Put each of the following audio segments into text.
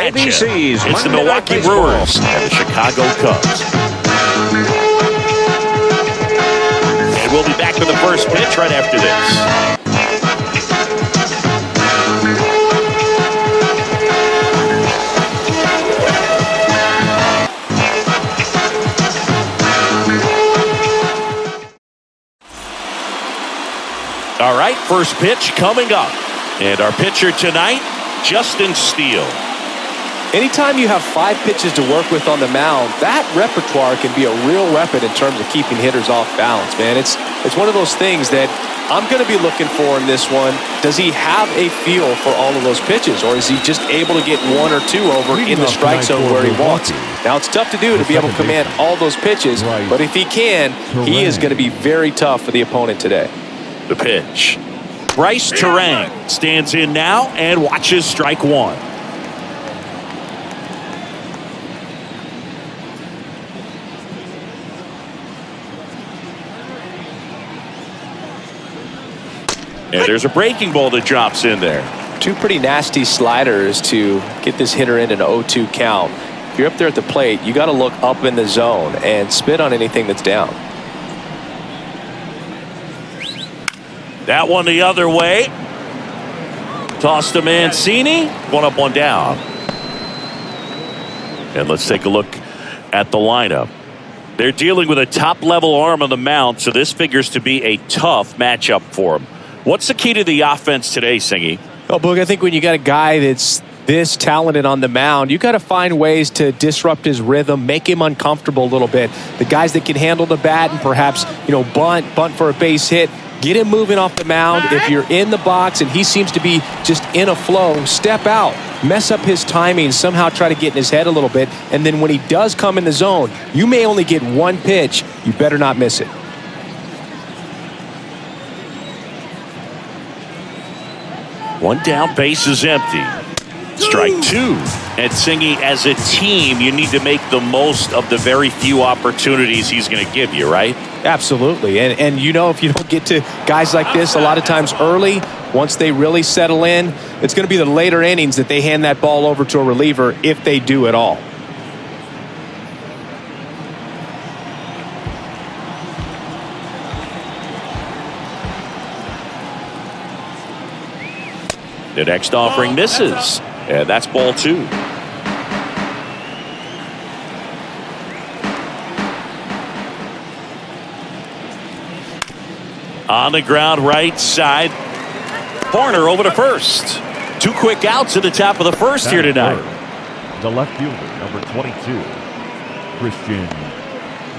at you. ABC's It's the Monday Night Milwaukee Baseball. Brewers and the Chicago Cubs. And we'll be back with the first pitch right after this. All right, first pitch coming up. And our pitcher tonight, Justin Steele. Anytime you have 5 pitches to work with on the mound, that repertoire can be a real weapon in terms of keeping hitters off balance, man. It's one of those things that I'm going to be looking for in this one. Does he have a feel for all of those pitches, or is he just able to get 1 or 2 over in the strike zone where he wants? Now, it's tough to do to be able to command all those pitches, but if he can, he is going to be very tough for the opponent today. The pitch. Bryce Terang stands in now and watches strike 1. And there's a breaking ball that drops in there. 2 pretty nasty sliders to get this hitter in an 0-2 count. If you're up there at the plate, you got to look up in the zone and spit on anything that's down. That one the other way. Toss to Mancini. 1 up, 1 down. And let's take a look at the lineup. They're dealing with a top-level arm on the mound, so this figures to be a tough matchup for them. What's the key to the offense today, Singy? Oh, Boog, I think when you got a guy that's this talented on the mound, you got to find ways to disrupt his rhythm, make him uncomfortable a little bit. The guys that can handle the bat and perhaps, bunt for a base hit, get him moving off the mound. If you're in the box and he seems to be just in a flow, step out, mess up his timing, somehow try to get in his head a little bit. And then when he does come in the zone, you may only get 1 pitch. You better not miss it. One down, base is empty. Strike 2. And Singy, as a team, you need to make the most of the very few opportunities he's going to give you, right? Absolutely. And if you don't get to guys like this a lot of times early, once they really settle in, it's going to be the later innings that they hand that ball over to a reliever if they do at all. The next offering misses. And that's ball 2. On the ground, right side. Horner over to first. 2 quick outs at the top of the first here tonight. The left fielder, number 22, Christian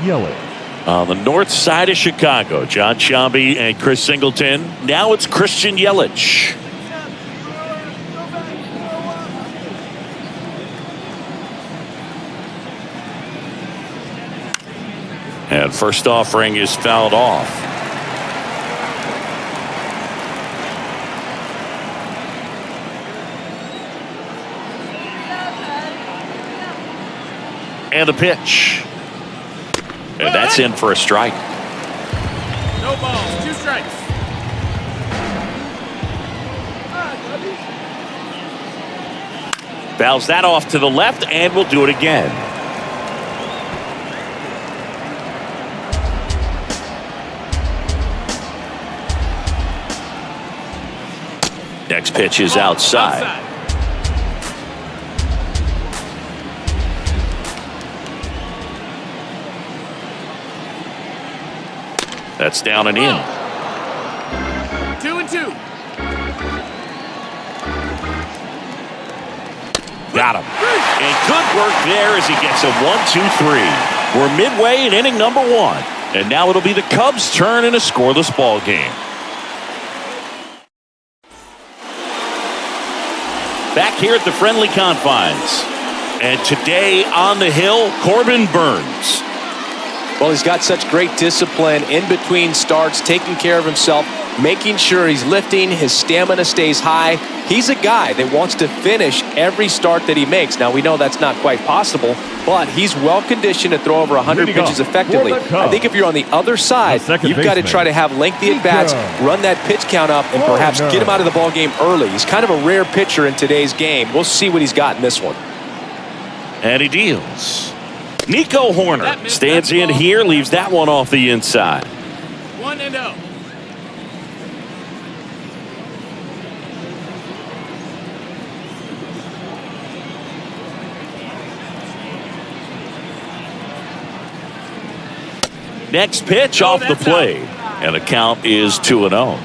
Yelich. On the north side of Chicago, John Sciambi and Chris Singleton. Now it's Christian Yelich. And first offering is fouled off. And a pitch. And that's in for a strike. No balls, 2 strikes. Fouls that off to the left, and we'll do it again. Next pitch is outside. That's down and in. 2-2. Got him. And good work there as he gets a 1-2-3. We're midway in inning number 1. And now it'll be the Cubs' turn in a scoreless ball game. Back here at the friendly confines. And today on the hill, Corbin Burnes. Well, he's got such great discipline in between starts, taking care of himself, making sure he's lifting, his stamina stays high. He's a guy that wants to finish every start that he makes. Now, we know that's not quite possible, but he's well-conditioned to throw over 100 pitches effectively. I think if you're on the other side, you've got to try to have lengthy at-bats, run that pitch count up, and perhaps get him out of the ballgame early. He's kind of a rare pitcher in today's game. We'll see what he's got in this one. And he deals. Nico Horner stands in here, leaves that one off the inside. 1-0. Next pitch off the plate. And the count is 2-0.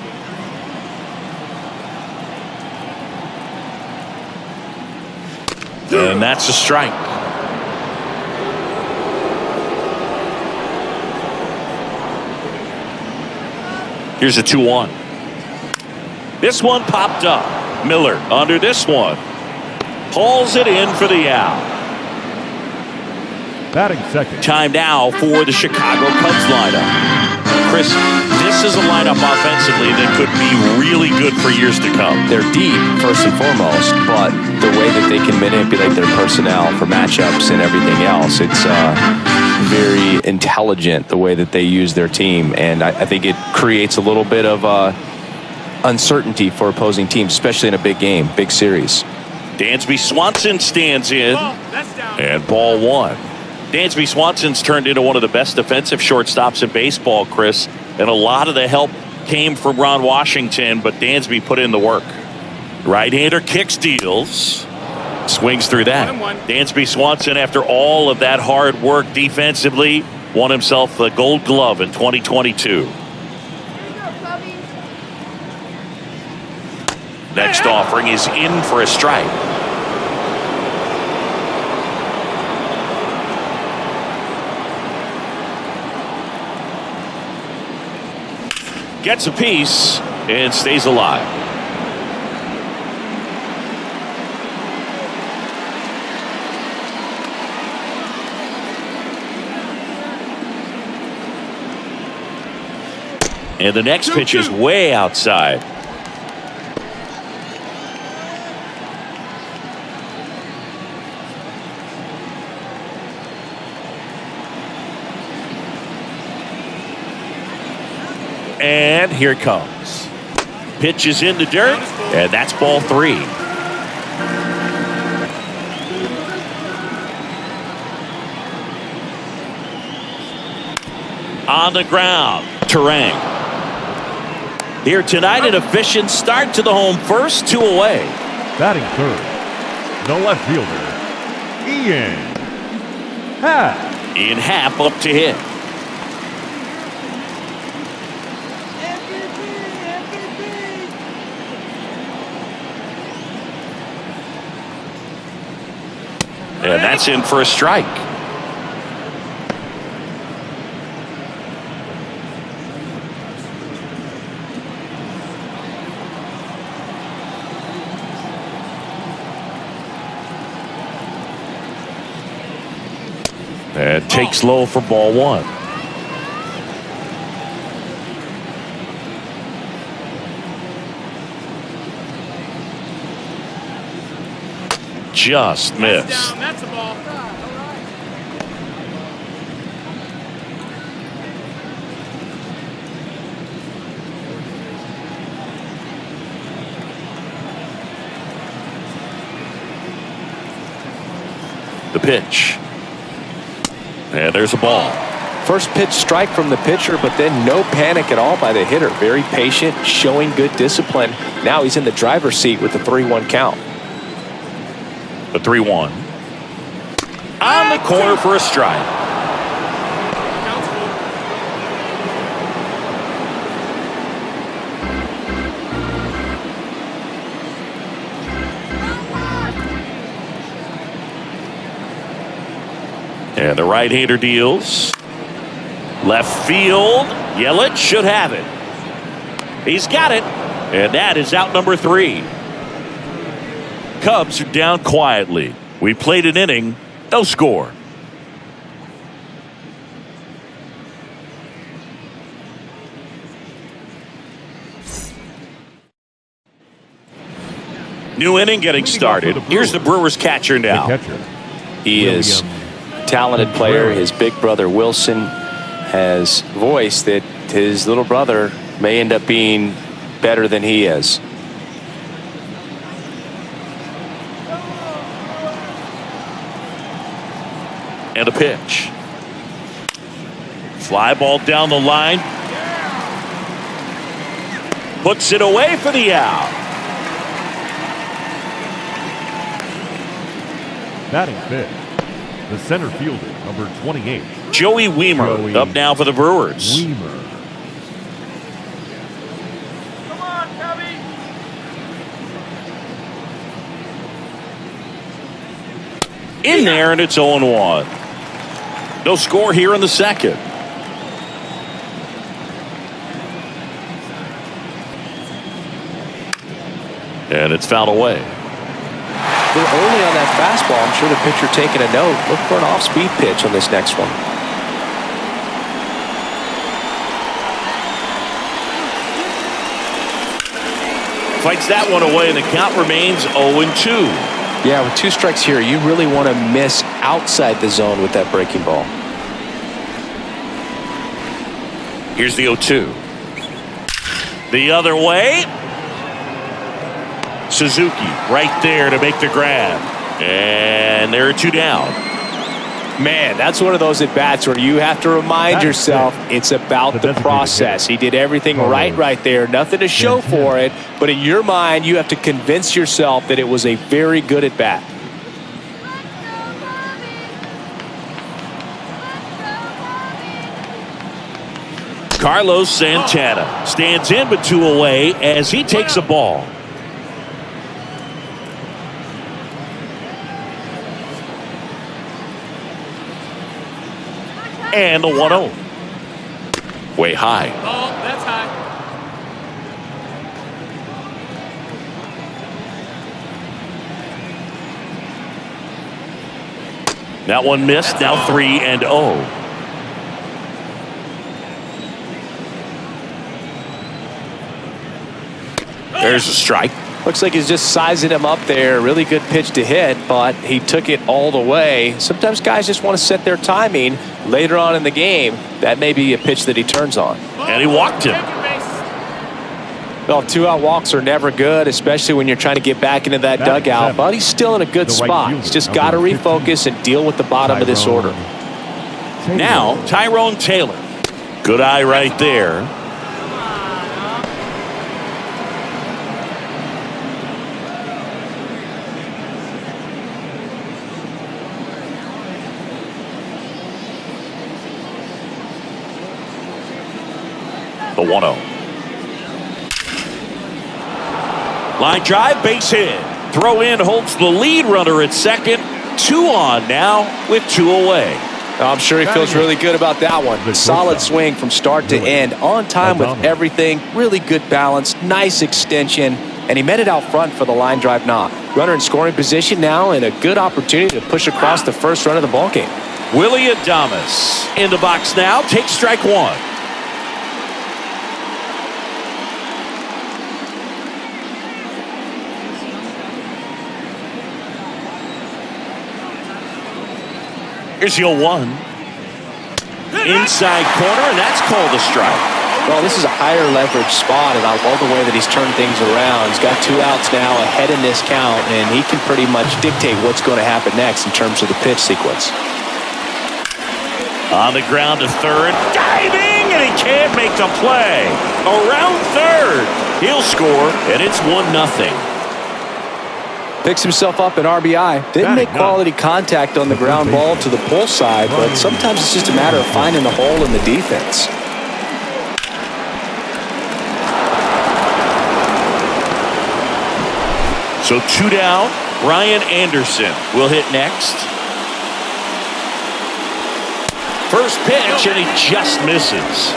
And that's a strike. Here's a 2-1. This one popped up. Miller under this one. Pulls it in for the out. Batting second. Time now for the Chicago Cubs lineup. Chris, this is a lineup offensively that could be really good for years to come. They're deep, first and foremost, but the way that they can manipulate their personnel for matchups and everything else, it's very intelligent the way that they use their team. And I think it creates a little bit of uncertainty for opposing teams, especially in a big game, big series. Dansby Swanson stands in, That's down. and ball one. Dansby Swanson's turned into one of the best defensive shortstops in baseball, Chris, and a lot of the help came from Ron Washington, but Dansby put in the work. Right-hander kicks, deals, swings through that. 1-1. Dansby Swanson, after all of that hard work defensively, won himself the Gold Glove in 2022. Next offering is in for a strike. Gets a piece and stays alive. And the next pitch is way outside. And here it comes. Pitch is in the dirt, and that's ball three. On the ground, Terang. Here tonight, an efficient start to the home first, 2 away. Batting third, the left fielder, Ian Happ. Ian Happ up to hit. And that's in for a strike. And takes low for ball one. Just missed. Down. That's a ball. The pitch. And there's a ball. First pitch strike from the pitcher, but then no panic at all by the hitter. Very patient, showing good discipline. Now he's in the driver's seat with the 3-1 count. The 3-1. On the corner for a strike. Counts full. And the right-hander deals. Left field. Yelich should have it. He's got it. And that is out number 3. Cubs are down quietly. We played an inning. No score. New inning getting started. Here's the Brewers catcher now. The catcher, He is a talented player. His big brother Wilson has voiced that his little brother may end up being better than he is. And a pitch. Fly ball down the line. Puts it away for the out. Batting fifth, the center fielder, number 28. Joey Weimer up now for the Brewers. Weimer. Come on, Cubby. In there, and it's 0-1. No score here in the second. And it's fouled away. They're early on that fastball. I'm sure the pitcher taking a note. Look for an off-speed pitch on this next one. Fights that one away, and the count remains 0-2. Yeah, with 2 strikes here, you really want to miss outside the zone with that breaking ball. Here's the 0-2. The other way. Suzuki right there to make the grab. And there are 2 down. Man, that's one of those at-bats where you have to remind yourself it's about the process. He did everything right there. Nothing to show for it. But in your mind, you have to convince yourself that it was a very good at-bat. Carlos Santana stands in but 2 away as he takes a ball. And the 1-0. Way high. Oh, that's high. That one missed. Now 3-0. There's a strike. Looks like he's just sizing him up there. Really good pitch to hit, but he took it all the way. Sometimes guys just want to set their timing later on in the game. That may be a pitch that he turns on. And he walked him. Well, 2-out walks are never good, especially when you're trying to get back into that dugout. But he's still in a good spot. He's just got to refocus and deal with the bottom of this order. Now, Tyrone Taylor. Good eye right there. The 1-0. Line drive, base hit. Throw in holds the lead runner at second. 2 on now with 2 away. I'm sure he feels really good about that one. Solid swing from start to end. On time with everything. Really good balance. Nice extension. And he met it out front for the line drive knock. Runner in scoring position now and a good opportunity to push across the first run of the ballgame. Willie Adames in the box now. Takes strike 1. Here's the 0-1. Inside corner, and that's called a strike. Well, this is a higher leverage spot, and I love the way that he's turned things around. He's got 2 outs now ahead in this count, and he can pretty much dictate what's going to happen next in terms of the pitch sequence. On the ground to third, diving, and he can't make the play. Around third, he'll score, and it's 1-0. Picks himself up an RBI. Didn't make quality contact on the ground ball to the pull side, but sometimes it's just a matter of finding a hole in the defense. So 2 down. Ryan Anderson will hit next. First pitch, and he just misses.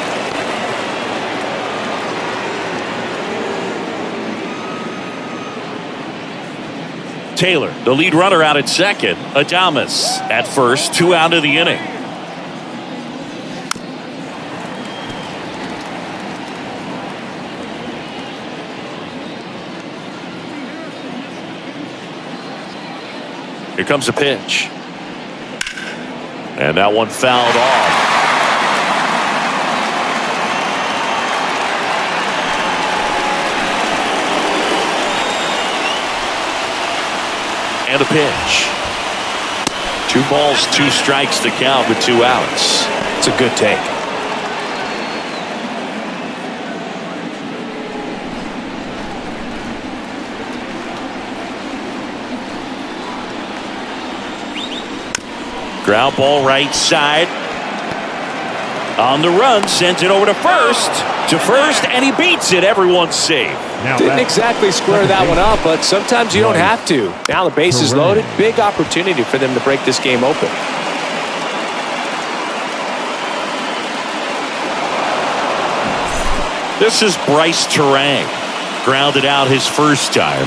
Taylor, the lead runner out at second. Adames at first, 2 out of the inning. Here comes a pitch. And that one fouled off. And a pitch. 2 balls, 2 strikes to count with 2 outs. It's a good take. Ground ball right side. On the run, sends it over to first. And he beats it. Everyone's safe. Didn't exactly square that one up, but sometimes you don't have to. Now the base is loaded. Big opportunity for them to break this game open. This is Bryce Terang. Grounded out his first time.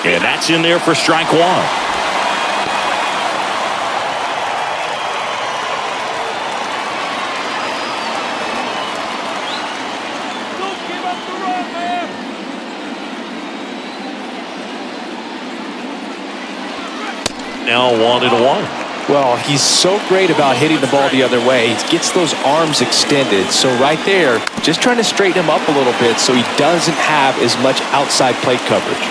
And that's in there for strike 1. Now 1-1. Well, he's so great about hitting the ball the other way. He gets those arms extended. So right there, just trying to straighten him up a little bit so he doesn't have as much outside plate coverage.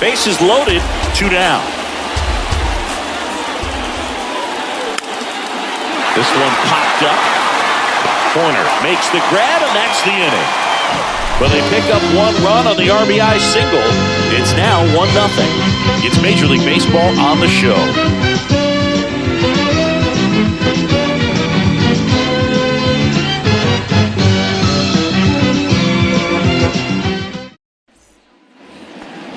Bases loaded, 2 down. This one popped up. Corner makes the grab, and that's the inning. Well, they pick up 1 run on the RBI single. It's now 1-0. It's Major League Baseball on the show.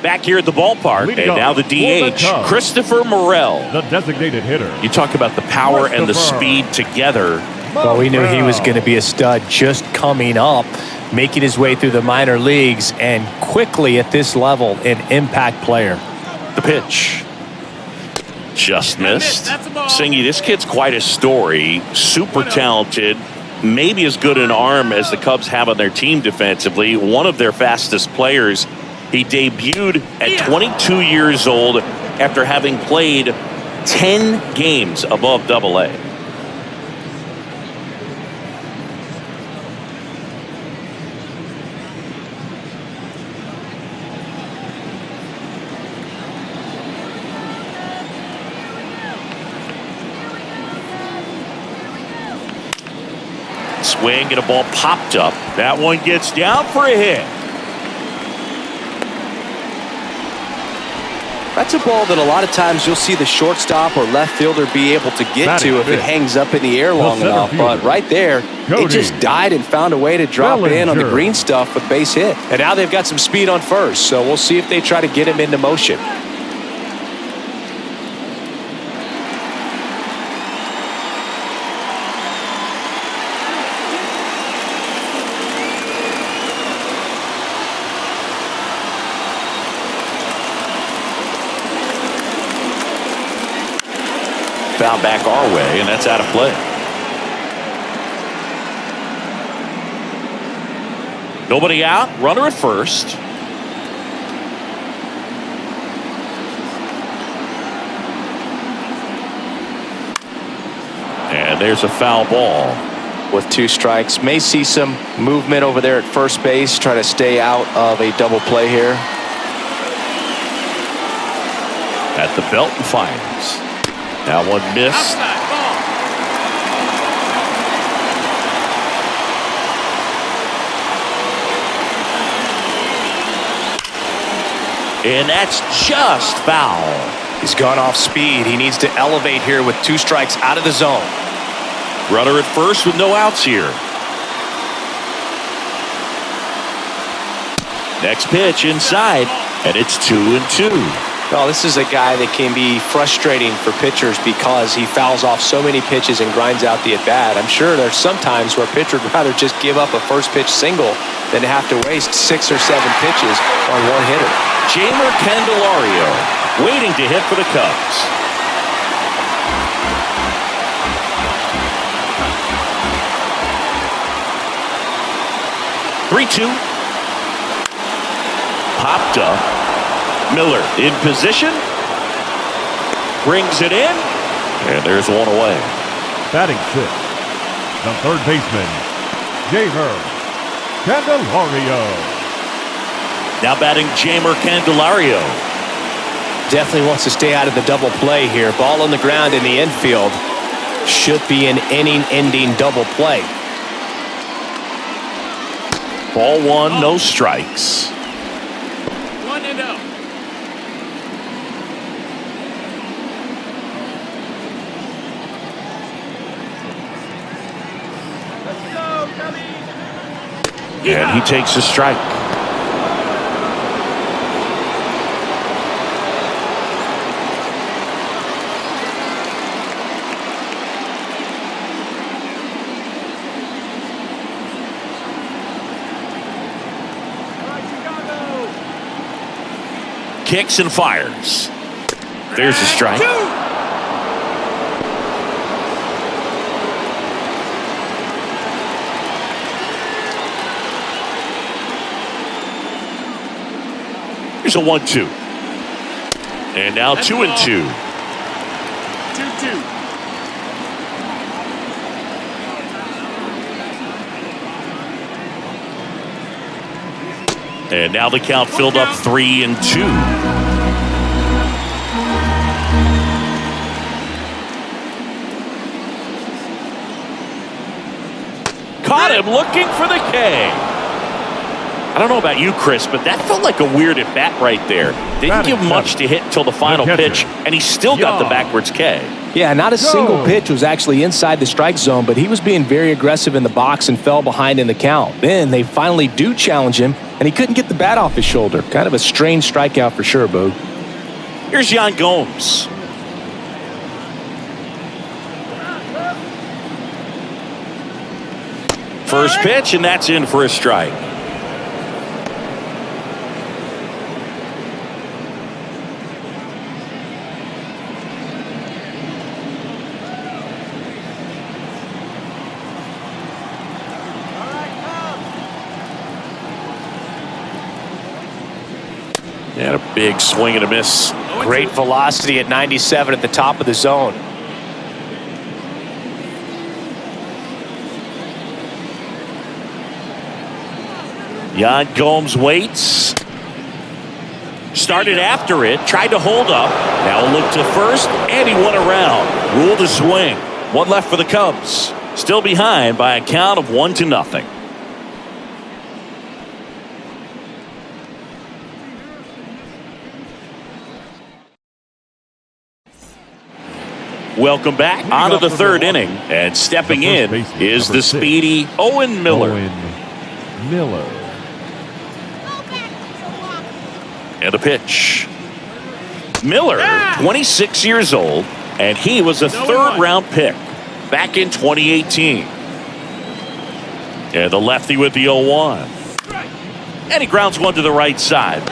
Back here at the ballpark, and now the DH, Christopher Morel. The designated hitter. You talk about the power and the speed together. Well, we knew he was going to be a stud just coming up, making his way through the minor leagues, and quickly at this level, an impact player. The pitch. Just missed. Singy, this kid's quite a story. Super talented. Maybe as good an arm as the Cubs have on their team defensively. One of their fastest players. He debuted at 22 years old after having played 10 games above Double-A. Swing and a ball popped up. That one gets down for a hit. That's a ball that a lot of times you'll see the shortstop or left fielder be able to get to if it hangs up in the air long enough. But right there, it just died and found a way to drop in on the green stuff with base hit. And now they've got some speed on first, so we'll see if they try to get him into motion. Foul back our way, and that's out of play. Nobody out, runner at first. And there's a foul ball. With 2 strikes, may see some movement over there at first base, try to stay out of a double play here. At the belt and finds. That one missed. And that's just foul. He's gone off speed. He needs to elevate here with 2 strikes out of the zone. Runner at first with no outs here. Next pitch inside, and it's 2-2. Well, this is a guy that can be frustrating for pitchers because he fouls off so many pitches and grinds out the at-bat. I'm sure there's some times where a pitcher would rather just give up a first pitch single than have to waste 6 or 7 pitches on one hitter. Jeimer Candelario waiting to hit for the Cubs. (3-2). Popped up. Miller in position. Brings it in. And there's one away. Batting 6th, the third baseman, Jeimer Candelario. Now batting Jamer Candelario. Definitely wants to stay out of the double play here. Ball on the ground in the infield. Should be an inning-ending double play. Ball one, no strikes. 1-0. Let's go, Cubby. And he takes a strike. Kicks and fires. There's a strike. Here's a 1-2. And now 2-2. 2-2. And now the count filled up 3-2. Caught him looking for the K. I don't know about you, Chris, but that felt like a weird at bat right there. Didn't give much to hit until the final pitch, and he still got the backwards K. Yeah, not a single pitch was actually inside the strike zone, but he was being very aggressive in the box and fell behind in the count. Then they finally do challenge him, and he couldn't get the bat off his shoulder. Kind of a strange strikeout for sure, Boog. Here's Yan Gomes. First pitch, and that's in for a strike. And a big swing and a miss. Great velocity at 97 at the top of the zone. Yan Gomes waits. Started after it, tried to hold up. Now look to first, and he went around. Ruled a swing. One left for the Cubs. Still behind by a count of 1-0. Welcome back onto the third inning, and stepping in is the speedy Owen Miller. And a pitch. Miller, 26 years old, and he was a third-round pick back in 2018. And the lefty with the 0-1. And he grounds one to the right side.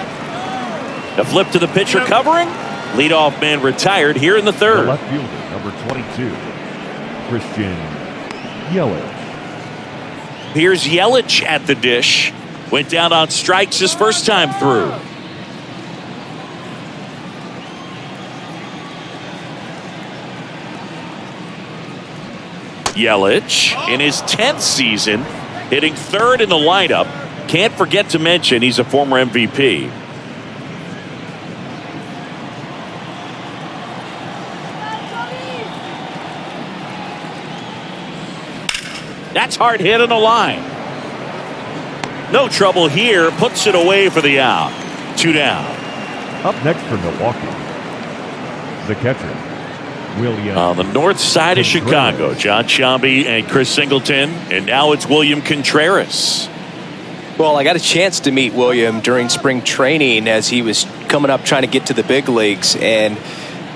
The flip to the pitcher covering. Leadoff man retired here in the third. The left fielder, number 22, Christian Yelich. Here's Yelich at the dish. Went down on strikes his first time through. Yelich in his 10th season, hitting third in the lineup. Can't forget to mention he's a former MVP. That's hard hit on the line. No trouble here. Puts it away for the out. 2 down. Up next for Milwaukee, the catcher, William. On the north side of Chicago, John Sciambi and Chris Singleton. And now it's William Contreras. Well, I got a chance to meet William during spring training as he was coming up trying to get to the big leagues. And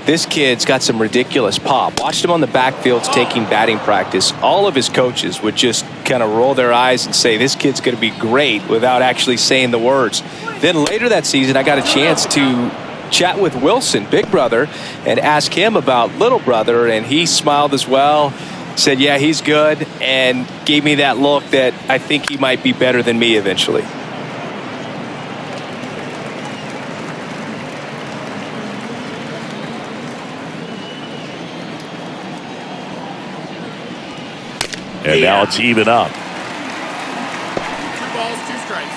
this kid's got some ridiculous pop. Watched him on the backfields taking batting practice. All of his coaches would just kind of roll their eyes and say, this kid's going to be great, without actually saying the words. Then later that season, I got a chance to chat with Wilson, big brother, and ask him about little brother, and he smiled as well. Said, yeah, he's good, and gave me that look that I think he might be better than me eventually. And now it's even up. 2 balls, 2 strikes.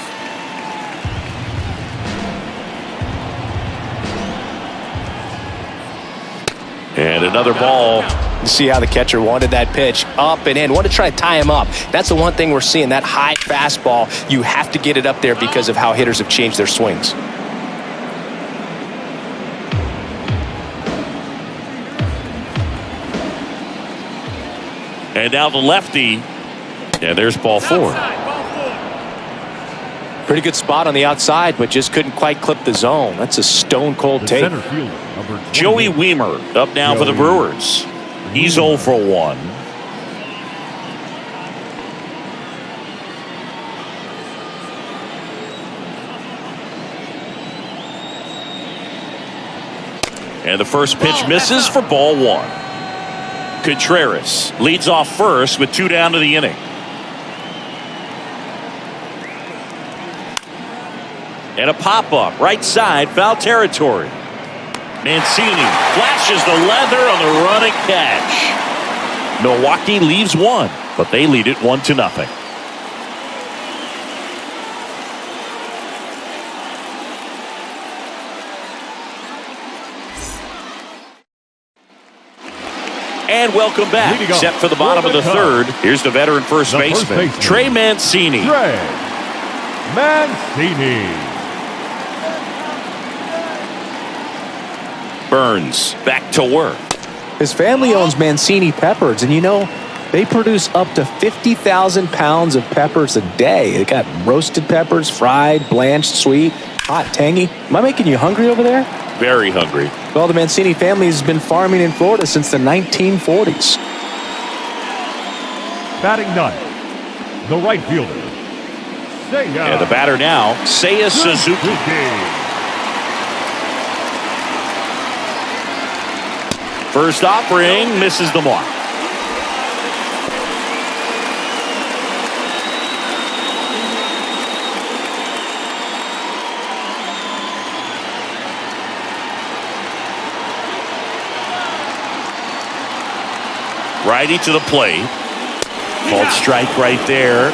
And another ball. You see how the catcher wanted that pitch up and in. Want to try to tie him up. That's the one thing we're seeing, that high fastball. You have to get it up there because of how hitters have changed their swings. And now the lefty. And there's ball 4. Pretty good spot on the outside, but just couldn't quite clip the zone. That's a stone-cold take. Center fielder, number 28. Joey Weimer up now for the Brewers. He's 0 for 1. And the first pitch misses for ball 1. Contreras leads off first with 2 down to the inning. And a pop-up, right side, foul territory. Mancini flashes the leather on the running catch. Milwaukee leaves 1, but they lead it 1-0. And welcome back. Set for the bottom of the 3rd. Here's the veteran first baseman, Trey Mancini. Trey Mancini. Burns back to work. His family owns Mancini Peppers, and you know, they produce up to 50,000 pounds of peppers a day. They got roasted peppers, fried, blanched, sweet, hot, tangy. Am I making you hungry over there? Very hungry. Well, the Mancini family has been farming in Florida since the 1940s. Batting 9, the right fielder, Seiya. And the batter now, Seiya Suzuki. First offering misses the mark. Righty to the plate. Called strike right there.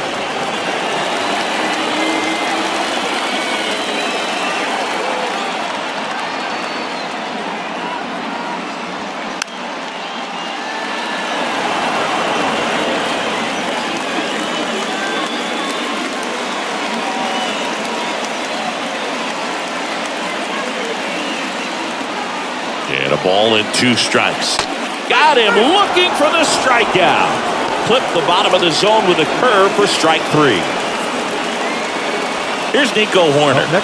And a ball and 2 strikes. Got him looking for the strikeout. Clipped the bottom of the zone with a curve for strike 3. Here's Nico Horner. 0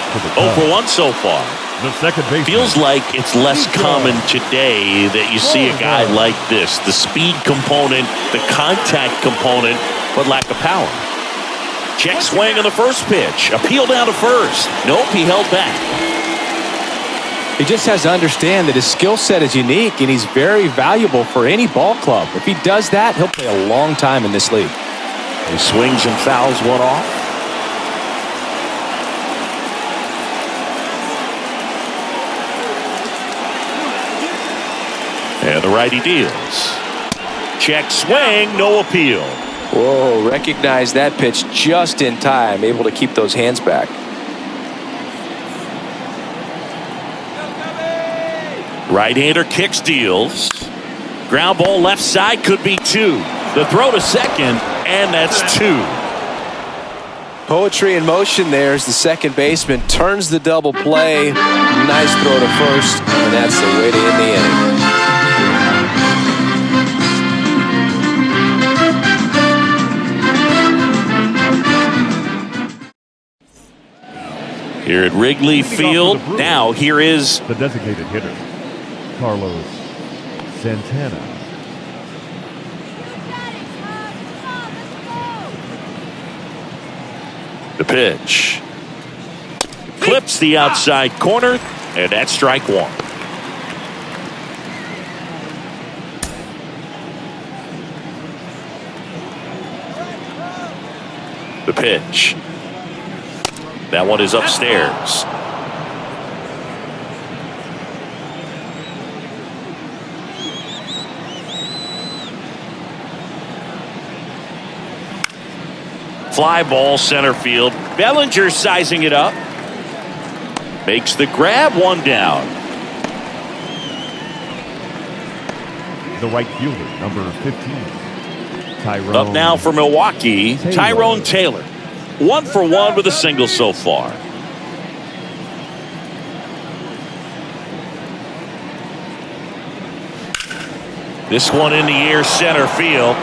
for 1 so far. The second baseman. Feels like it's less common today that you see a guy like this. The speed component, the contact component, but lack of power. Check swing on the first pitch. Appeal down to first. Nope, he held back. He just has to understand that his skill set is unique and he's very valuable for any ball club. If he does that, he'll play a long time in this league. He swings and fouls one off. And the righty deals. Check swing, no appeal. Whoa, recognize that pitch just in time, able to keep those hands back. Right-hander kicks, deals. Ground ball left side, could be 2. The throw to second, and that's 2. Poetry in motion there as the second baseman turns the double play. Nice throw to first, and that's the way to end the inning. Here at Wrigley Field, now here is the designated hitter, Carlos Santana. the pitch. Clips the outside corner, and that's strike 1. The pitch. That one is upstairs. Fly ball center field. Bellinger sizing it up. Makes the grab, 1 down. the right fielder, number 15. Tyrone. Up now for Milwaukee, Tyrone Taylor. 1 for 1 with a single so far. This one in the air, center field.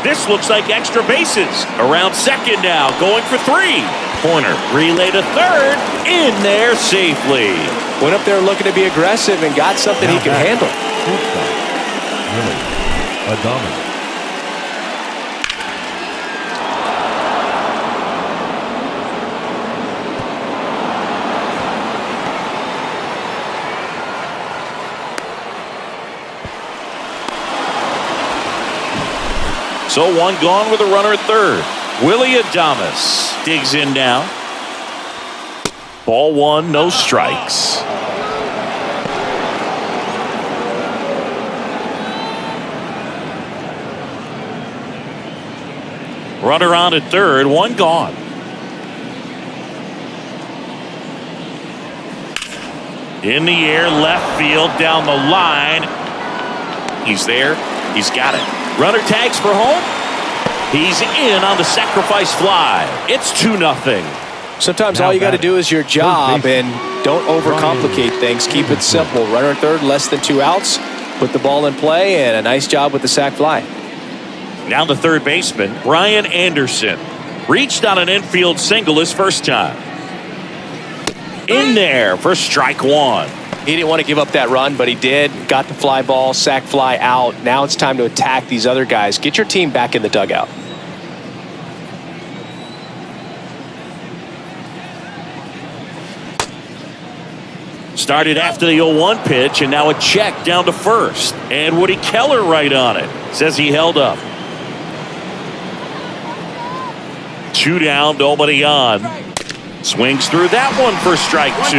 This looks like extra bases. Around second now, going for 3. Corner, relay to third, in there safely. Went up there looking to be aggressive and got something he can handle. Really, a dominant. So 1 gone with a runner at third. Willie Adames digs in now. Ball 1, no strikes. Runner on at third, 1 gone. In the air, left field, down the line. He's there. He's got it. Runner tags for home. He's in on the sacrifice fly. It's 2-0. Sometimes all you got to do is your job and don't overcomplicate things. Keep it simple. Runner at third, less than 2 outs. Put the ball in play, and a nice job with the sac fly. Now the third baseman, Brian Anderson. Reached on an infield single his first time. In there for strike 1. He didn't want to give up that run, but he did. Got the fly ball, sac fly out. Now it's time to attack these other guys. Get your team back in the dugout. Started after the 0-1 pitch, and now a check down to first. And Woody Keller right on it. Says he held up. 2 down, nobody on. Swings through that one for strike 2.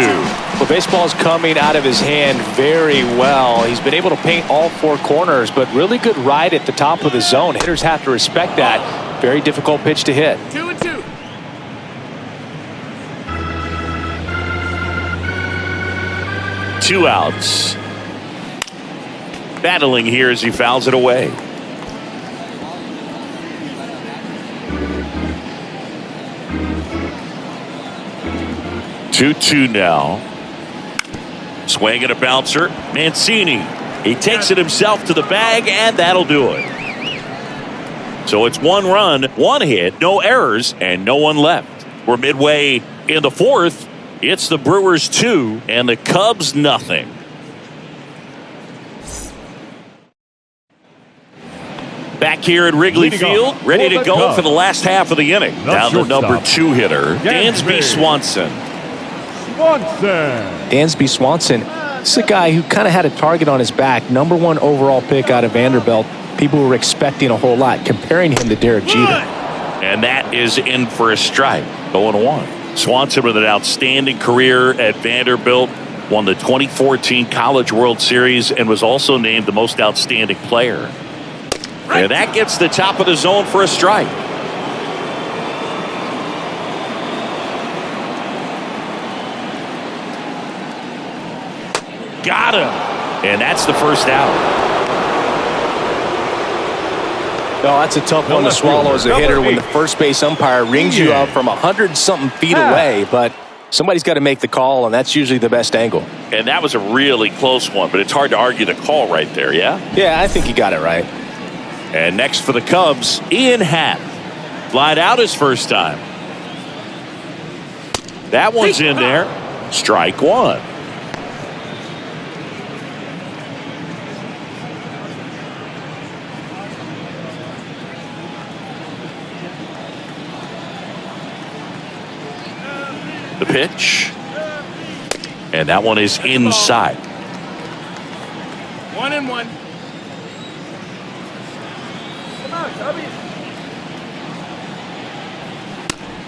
Well, baseball's coming out of his hand very well. He's been able to paint all 4 corners, but really good ride at the top of the zone. Hitters have to respect that. Very difficult pitch to hit. 2-2. Two outs. Battling here as he fouls it away. Two now. Swing and a bouncer. Mancini. He takes it himself to the bag, and that'll do it. So it's 1 run, 1 hit, no errors, and no one left. We're midway in the 4th. It's the Brewers 2 and the Cubs nothing. Back here at Wrigley Field, ready to go for the last half of the inning. Now the number 2 hitter, Dansby Swanson. Dansby Swanson. This is a guy who kind of had a target on his back. Number 1 overall pick out of Vanderbilt. People were expecting a whole lot, comparing him to Derek Jeter. And that is in for a strike. 0-1. Swanson with an outstanding career at Vanderbilt. Won the 2014 College World Series and was also named the most outstanding player. And that gets the top of the zone for a strike. Got him. And that's the first out. No, that's a tough one to swallow as a hitter when the first base umpire rings you up from 100-something feet away. But somebody's got to make the call, and that's usually the best angle. And that was a really close one, but it's hard to argue the call right there, yeah? Yeah, I think he got it right. And next for the Cubs, Ian Happ. Flied out his first time. That one's in there. Strike 1. The pitch. And that one is inside. 1-1.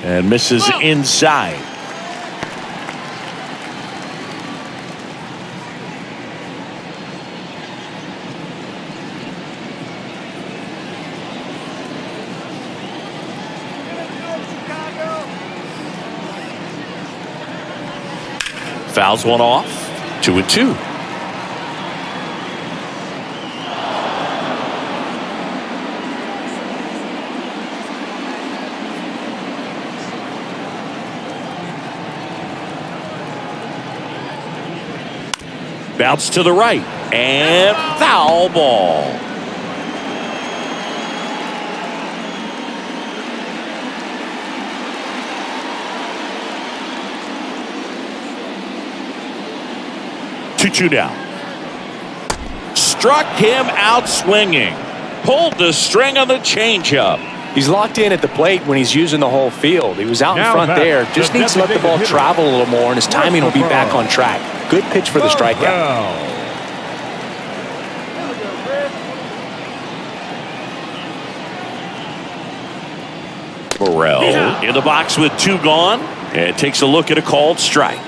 And misses inside. Fouls one off. 2-2. Bounce to the right. And foul ball. Two down. Struck him out swinging. Pulled the string on the changeup. He's locked in at the plate when he's using the whole field. He was out in Now front back, there. Just the needs to let the ball designated travel a little more, and his timing will be back on track. Good pitch for the strikeout. Morel in the box with 2 gone, and takes a look at a called strike.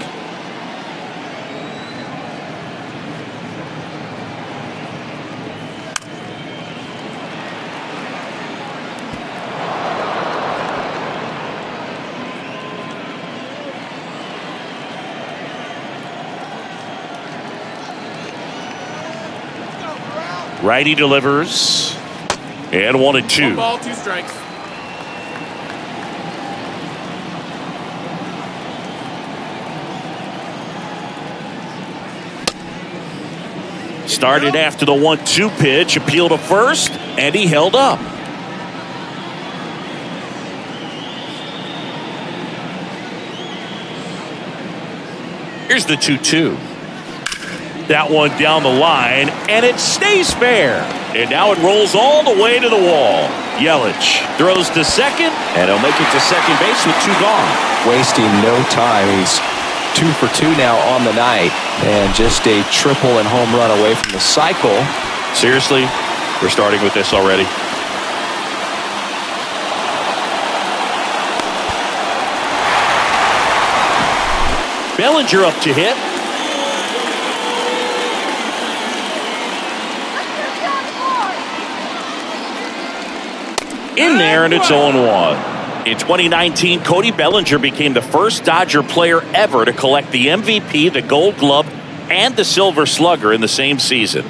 Righty delivers, and 1-2. 1 ball, 2 strikes. Started after the 1-2 pitch, appeal to first, and he held up. Here's the 2-2. That one down the line, and it stays fair. And now it rolls all the way to the wall. Yelich throws to second, and he'll make it to second base with 2 gone. Wasting no time. He's 2 for 2 now on the night, and just a triple and home run away from the cycle. Seriously, we're starting with this already. Bellinger up to hit. In there, and it's 0-1. In 2019, Cody Bellinger became the first Dodger player ever to collect the MVP, the Gold Glove, and the Silver Slugger in the same season.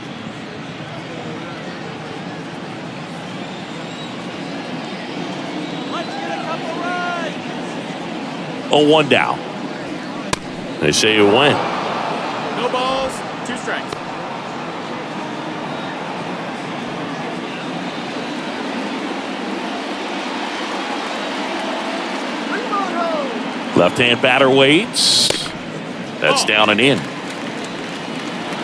Let's get a couple runs. 0-1 down. They say you win. No balls, 2 strikes. Left-hand batter waits. That's down and in.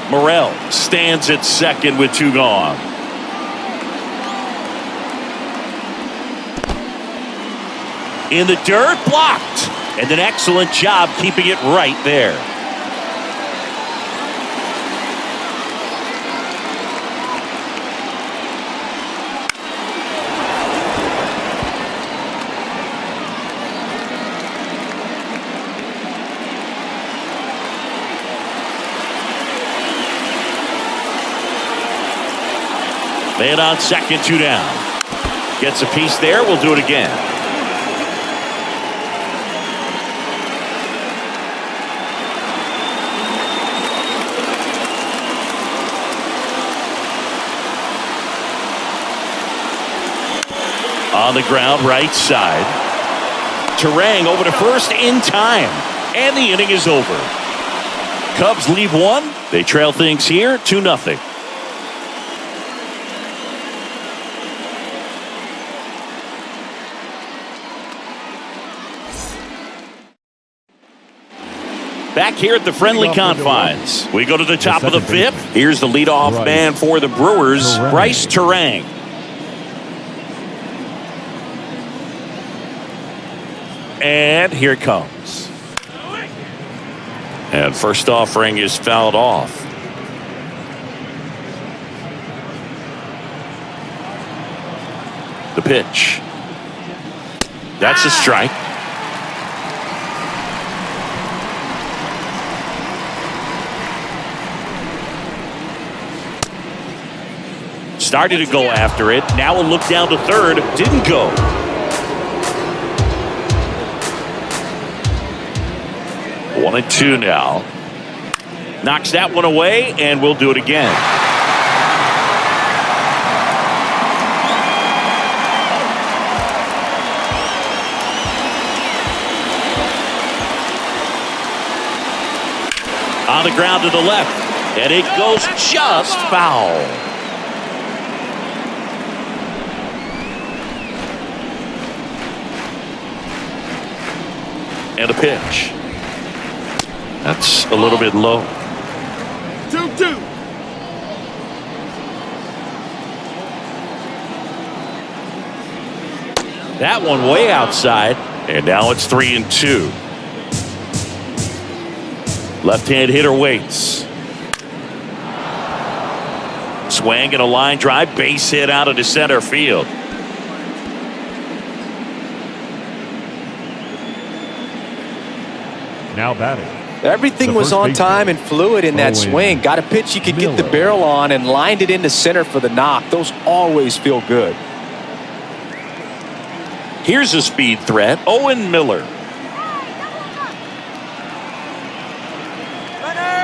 Morel stands at second with 2 gone. In the dirt, blocked. And an excellent job keeping it right there. Man on second, 2 down. Gets a piece there. We'll do it again. On the ground, right side. Terang over to first in time. And the inning is over. Cubs leave 1. They trail things here 2-0. Back here at the friendly confines. We go to the top of the 5th. Here's the leadoff man for the Brewers, Bryce Terang. And here it comes. And first offering is fouled off. The pitch. That's a strike. Started to go after it. Now a look down to third. Didn't go. One and 2 now. Knocks that one away, and we'll do it again. On the ground to the left, and it goes just foul. And a pitch. That's a little bit low. 2-2. That one way outside, and now it's 3-2. Left-hand hitter waits. Swing and a line drive, base hit out into center field. Now batting. Everything was on time and fluid in that swing. Got a pitch you could get the barrel on and lined it into center for the knock. Those always feel good. Here's a speed threat, Owen Miller.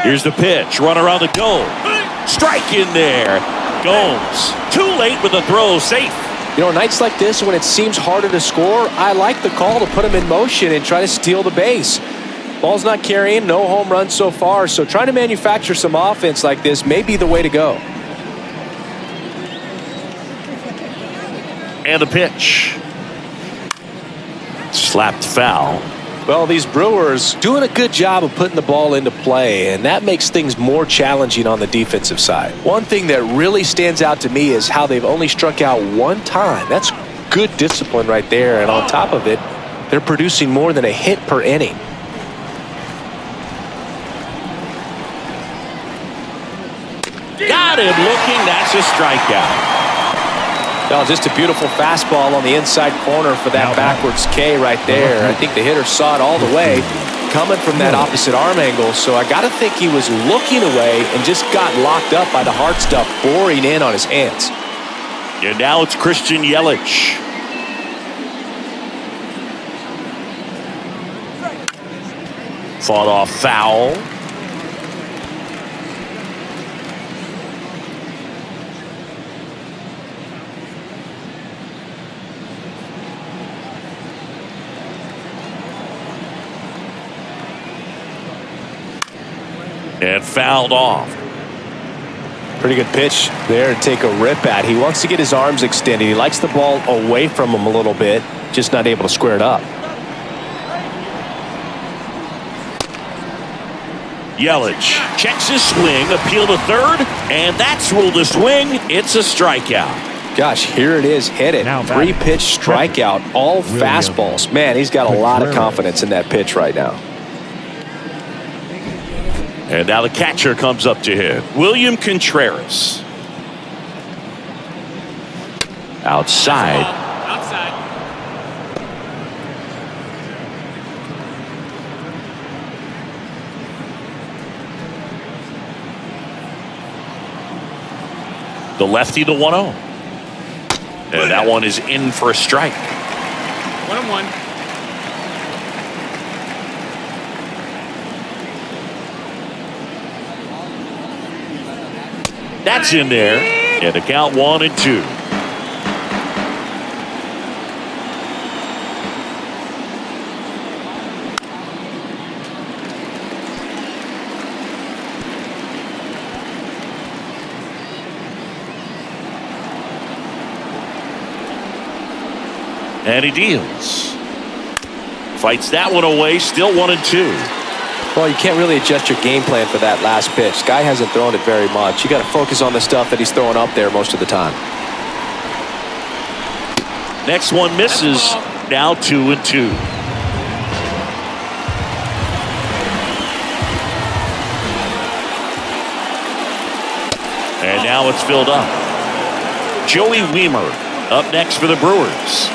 Here's the pitch, runner on the go. Strike in there. Gomes, too late with the throw, safe. You know, nights like this when it seems harder to score, I like the call to put him in motion and try to steal the base. Ball's not carrying, no home runs so far, so trying to manufacture some offense like this may be the way to go. And the pitch. Slapped foul. Well, these Brewers doing a good job of putting the ball into play, and that makes things more challenging on the defensive side. One thing that really stands out to me is how they've only struck out one time. That's good discipline right there, and on top of it, they're producing more than a hit per inning. Got him looking. That's a strikeout. Well, just a beautiful fastball on the inside corner for that backwards K right there. I think the hitter saw it all the way coming from that opposite arm angle. So I got to think he was looking away and just got locked up by the hard stuff boring in on his hands. And now it's Christian Yelich. Fought off foul. And fouled off. Pretty good pitch there to take a rip at. He wants to get his arms extended. He likes the ball away from him a little bit, just not able to square it up. Yelich checks his swing, appeal to third, and that's ruled a swing. It's a strikeout. Gosh, here it is, hit it. Three-pitch strikeout, all fastballs. Man, he's got a lot of confidence in that pitch right now. And now the catcher comes up to him, William Contreras. Outside. Outside. The lefty, the 1-0. And that one is in for a strike. 1-1. That's in there. And the count 1-2. And he deals. Fights that one away, still 1-2. Well, you can't really adjust your game plan for that last pitch. Guy hasn't thrown it very much. You got to focus on the stuff that he's throwing up there most of the time. Next one misses. Now 2-2. And now it's filled up. Joey Wiemer up next for the Brewers.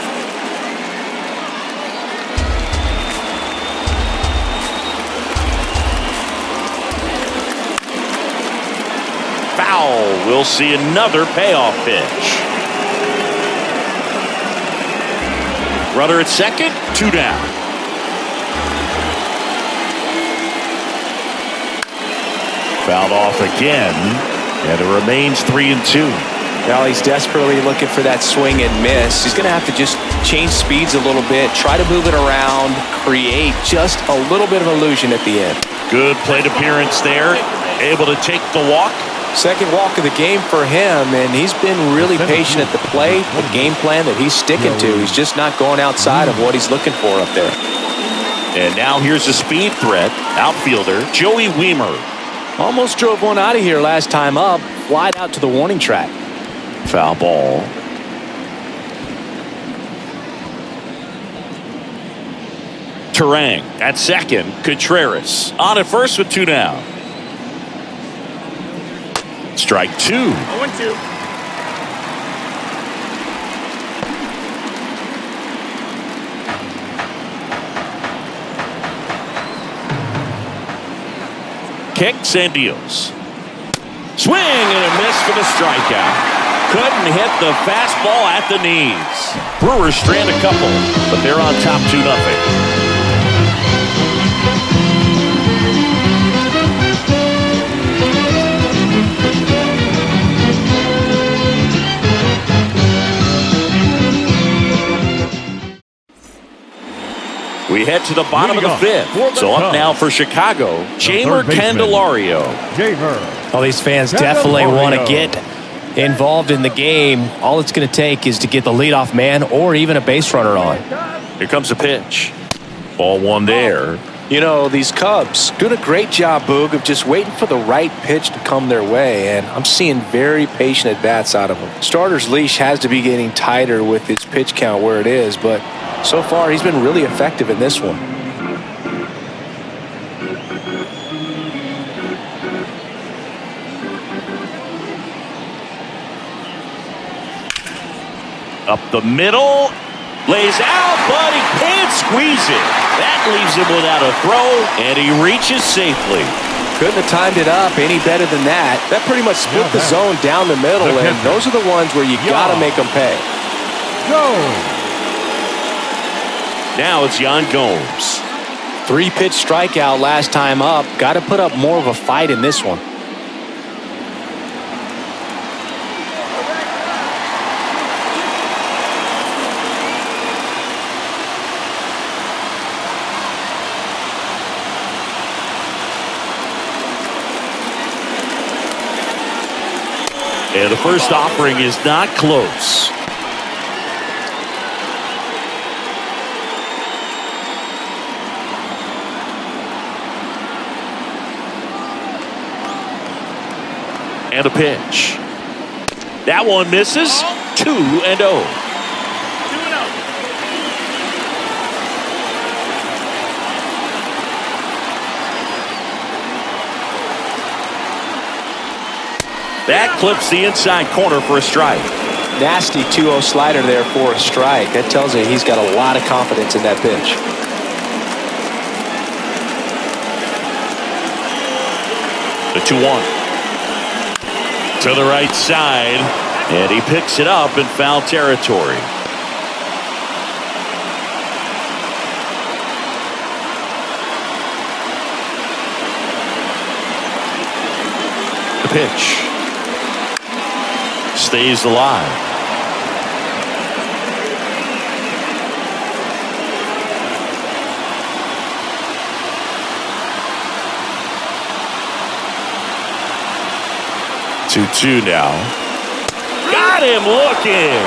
Foul. We'll see another payoff pitch. Runner at second, 2 down. Fouled off again, and it remains 3-2. Now he's desperately looking for that swing and miss. He's going to have to just change speeds a little bit, try to move it around, create just a little bit of illusion at the end. Good plate appearance there. Able to take the walk. Second walk of the game for him, and he's been really patient at the plate. The game plan that he's sticking to, he's just not going outside of what he's looking for up there. And now here's a speed threat. Outfielder Joey Weimer. Almost drove one out of here last time up. Flied out to the warning track. Foul ball. Terang at second. Contreras on at first with 2 down. Strike 2. 0-2. Kicks and deals. Swing and a miss for the strikeout. Couldn't hit the fastball at the knees. Brewers strand a couple, but they're on top 2-0. We head to the bottom of the 5th. So up now for Chicago, Jeimer Candelario. Well, these fans definitely want to get involved in the game. All it's going to take is to get the leadoff man or even a base runner on. Here comes the pitch. Ball 1 there. You know, these Cubs doing a great job, Boog, of just waiting for the right pitch to come their way, and I'm seeing very patient at-bats out of them. Starter's leash has to be getting tighter with its pitch count where it is, but so far he's been really effective in this one. Up the middle. Lays out, but he can't squeeze it. That leaves him without a throw, and he reaches safely. Couldn't have timed it up any better than that. That pretty much split the zone down the middle, and those are the ones where you got to make them pay. Now it's Yan Gomes. 3-pitch strikeout last time up. Got to put up more of a fight in this one. And the first offering is not close. And a pitch. That one misses. 2-0. 2-0. That clips the inside corner for a strike. Nasty 2-0 slider there for a strike. That tells you he's got a lot of confidence in that pitch. The 2-1. To the right side. And he picks it up in foul territory. The pitch. Stays alive. Two now. Got him looking.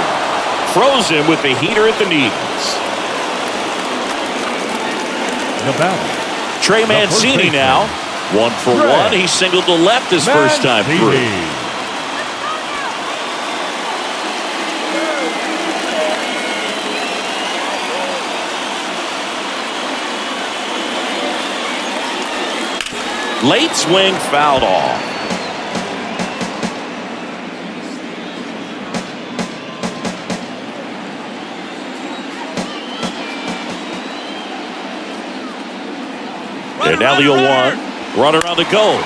Froze him with the heater at the knees. Trey Mancini now. 1 for 1. He singled to left his first time through. Late swing fouled off. And now the 0-1. Runner on the go.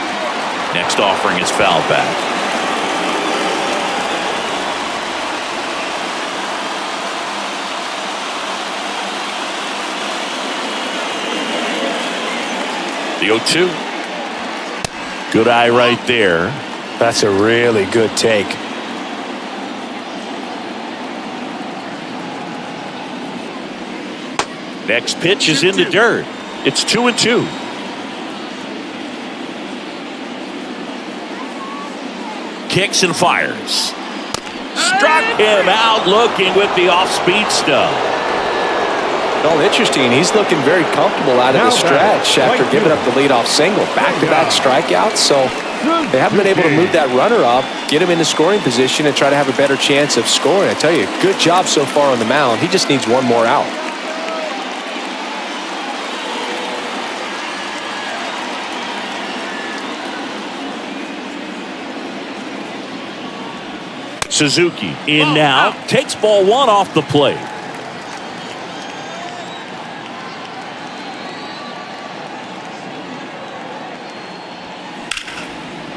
Next offering is fouled back. The 0-2. Good eye right there. That's a really good take. Next pitch is in the dirt. It's 2-2. Kicks and fires. Struck him out looking with the off-speed stuff. Well, interesting. He's looking very comfortable out of the stretch after giving up the leadoff single. Back-to-back strikeouts, so they haven't been able to move that runner up, get him in the scoring position, and try to have a better chance of scoring. I tell you, good job so far on the mound. He just needs one more out. Suzuki in now, takes ball one off the plate.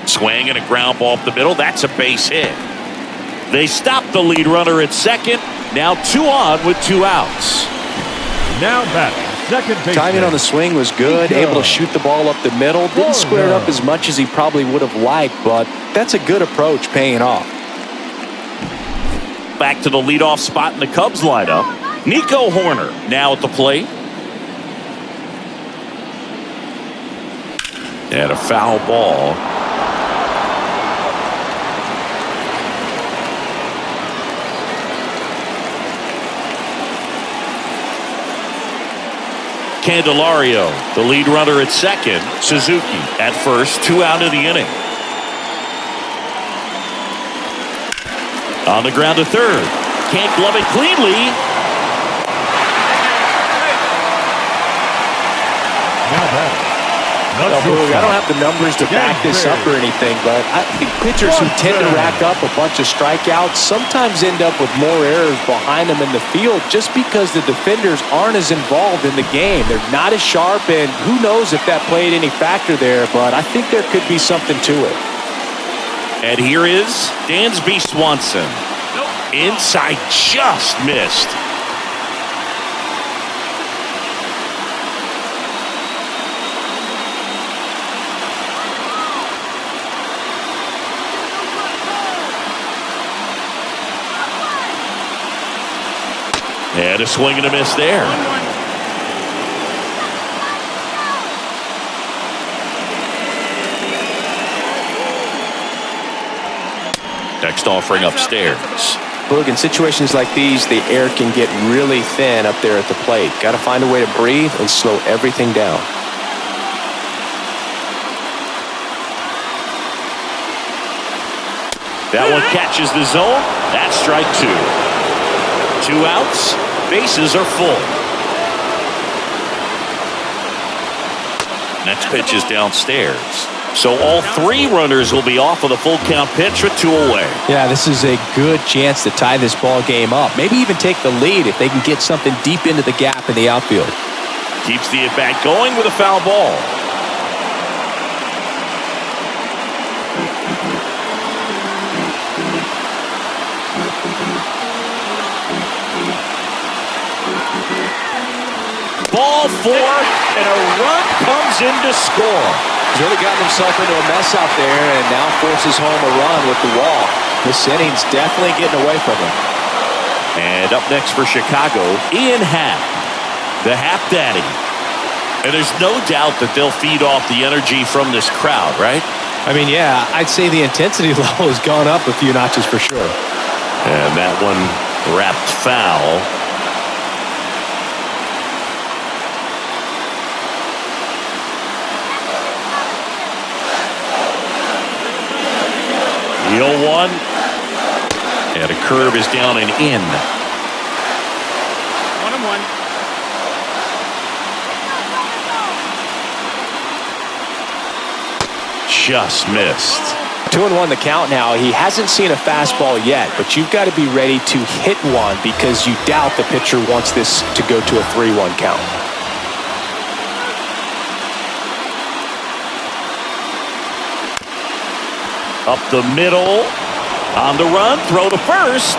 Swing and a ground ball up the middle. That's a base hit. They stop the lead runner at second. Now 2 on with 2 outs. Now batting second base. Timing on the swing was good. Able to shoot the ball up the middle. Didn't square it up as much as he probably would have liked, but that's a good approach, paying off. Back to the leadoff spot in the Cubs lineup. Nico Horner now at the plate. And a foul ball. Candelario, the lead runner at second. Suzuki at first, 2 out of the inning. On the ground to third. Can't glove it cleanly. Now batting. I don't have the numbers to back this up or anything, but I think pitchers who tend to rack up a bunch of strikeouts sometimes end up with more errors behind them in the field just because the defenders aren't as involved in the game. They're not as sharp, and who knows if that played any factor there, but I think there could be something to it. And here is Dansby Swanson. Inside, just missed. And a swing and a miss there. Next offering upstairs. Look, in situations like these, the air can get really thin up there at the plate. Got to find a way to breathe and slow everything down. That one catches the zone. That's strike 2. 2 outs. Bases are full. Next pitch is downstairs. So all 3 runners will be off with a full count pitch with 2 away. Yeah, this is a good chance to tie this ball game up. Maybe even take the lead if they can get something deep into the gap in the outfield. Keeps the at-bat going with a foul ball. Ball 4, and a run comes in to score. He's really gotten himself into a mess out there and now forces home a run with the walk. This inning's definitely getting away from him. And up next for Chicago, Ian Happ, the Happ Daddy. And there's no doubt that they'll feed off the energy from this crowd, right? I mean, yeah, I'd say the intensity level has gone up a few notches for sure. And that one wrapped foul. The 0-1, and a curve is down and in. 1-1. Just missed. 2-1 the count now. He hasn't seen a fastball yet, but you've got to be ready to hit one because you doubt the pitcher wants this to go to a 3-1 count. Up the middle, on the run, throw to first.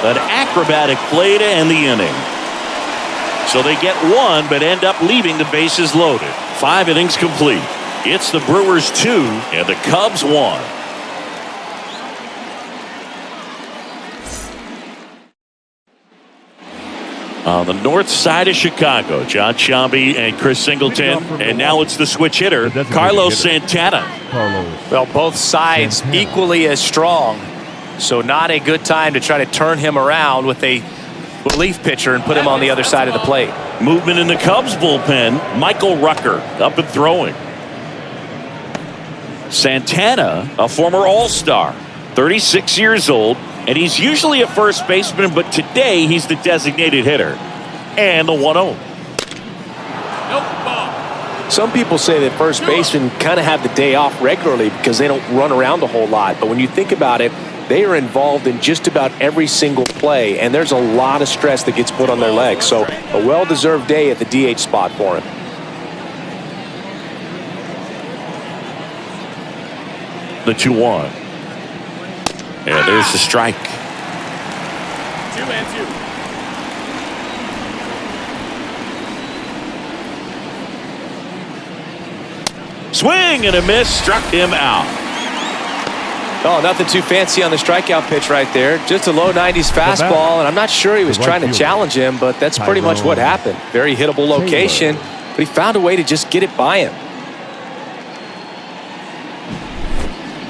An acrobatic play to end the inning. So they get 1, but end up leaving the bases loaded. 5 innings complete. It's the Brewers 2 and the Cubs 1. On the north side of Chicago, John Sciambi and Chris Singleton. And now it's the switch hitter, Carlos Santana. Well, both sides equally as strong. So not a good time to try to turn him around with a relief pitcher and put him on the other side of the plate. Movement in the Cubs bullpen, Michael Rucker up and throwing. Santana, a former All-Star, 36 years old, and he's usually a first baseman, but today he's the designated hitter. And the 1-0. Nope, ball. Some people say that first basemen kind of have the day off regularly because they don't run around a whole lot. But when you think about it, they are involved in just about every single play, and there's a lot of stress that gets put on their legs. So a well-deserved day at the DH spot for him. The 2-1. And there's the strike. 2-2. Swing and a miss, struck him out. Oh, nothing too fancy on the strikeout pitch right there. Just a low 90s fastball, and I'm not sure he was trying to challenge him, but that's pretty much what happened. Very hittable location, but he found a way to just get it by him.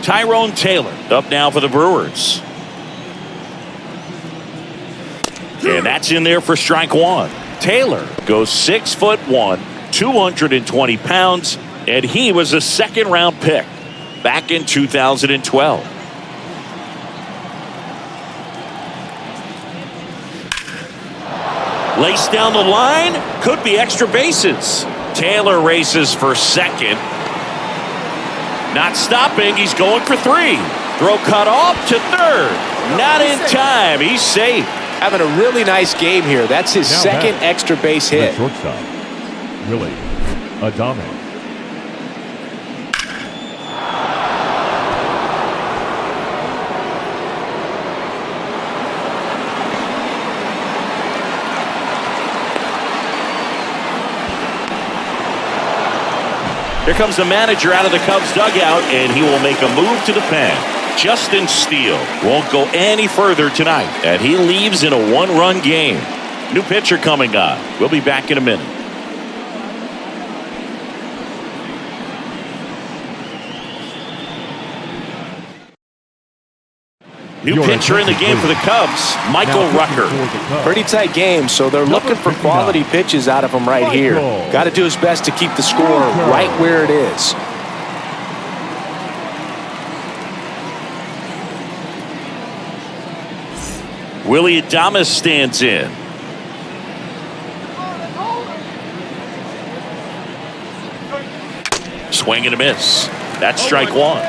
Tyrone Taylor up now for the Brewers. And that's in there for strike one. Taylor goes 6'1", 220 pounds, and he was a second-round pick back in 2012. Lace down the line, could be extra bases. Taylor races for second. Not stopping, he's going for three. Throw cut off to third. Not in time, he's safe. Having a really nice game here. That's his second extra base hit. Shortstop, Willie Adames. Here comes the manager out of the Cubs dugout, and he will make a move to the pen. Justin Steele won't go any further tonight, and he leaves in a one-run game. New pitcher coming on. We'll be back in a minute. New pitcher in the game for the Cubs, Michael Rucker. Pretty tight game, so they're looking for quality pitches out of him right here. Got to do his best to keep the score right where it is. Willie Adames stands in. Swing and a miss. That's strike one.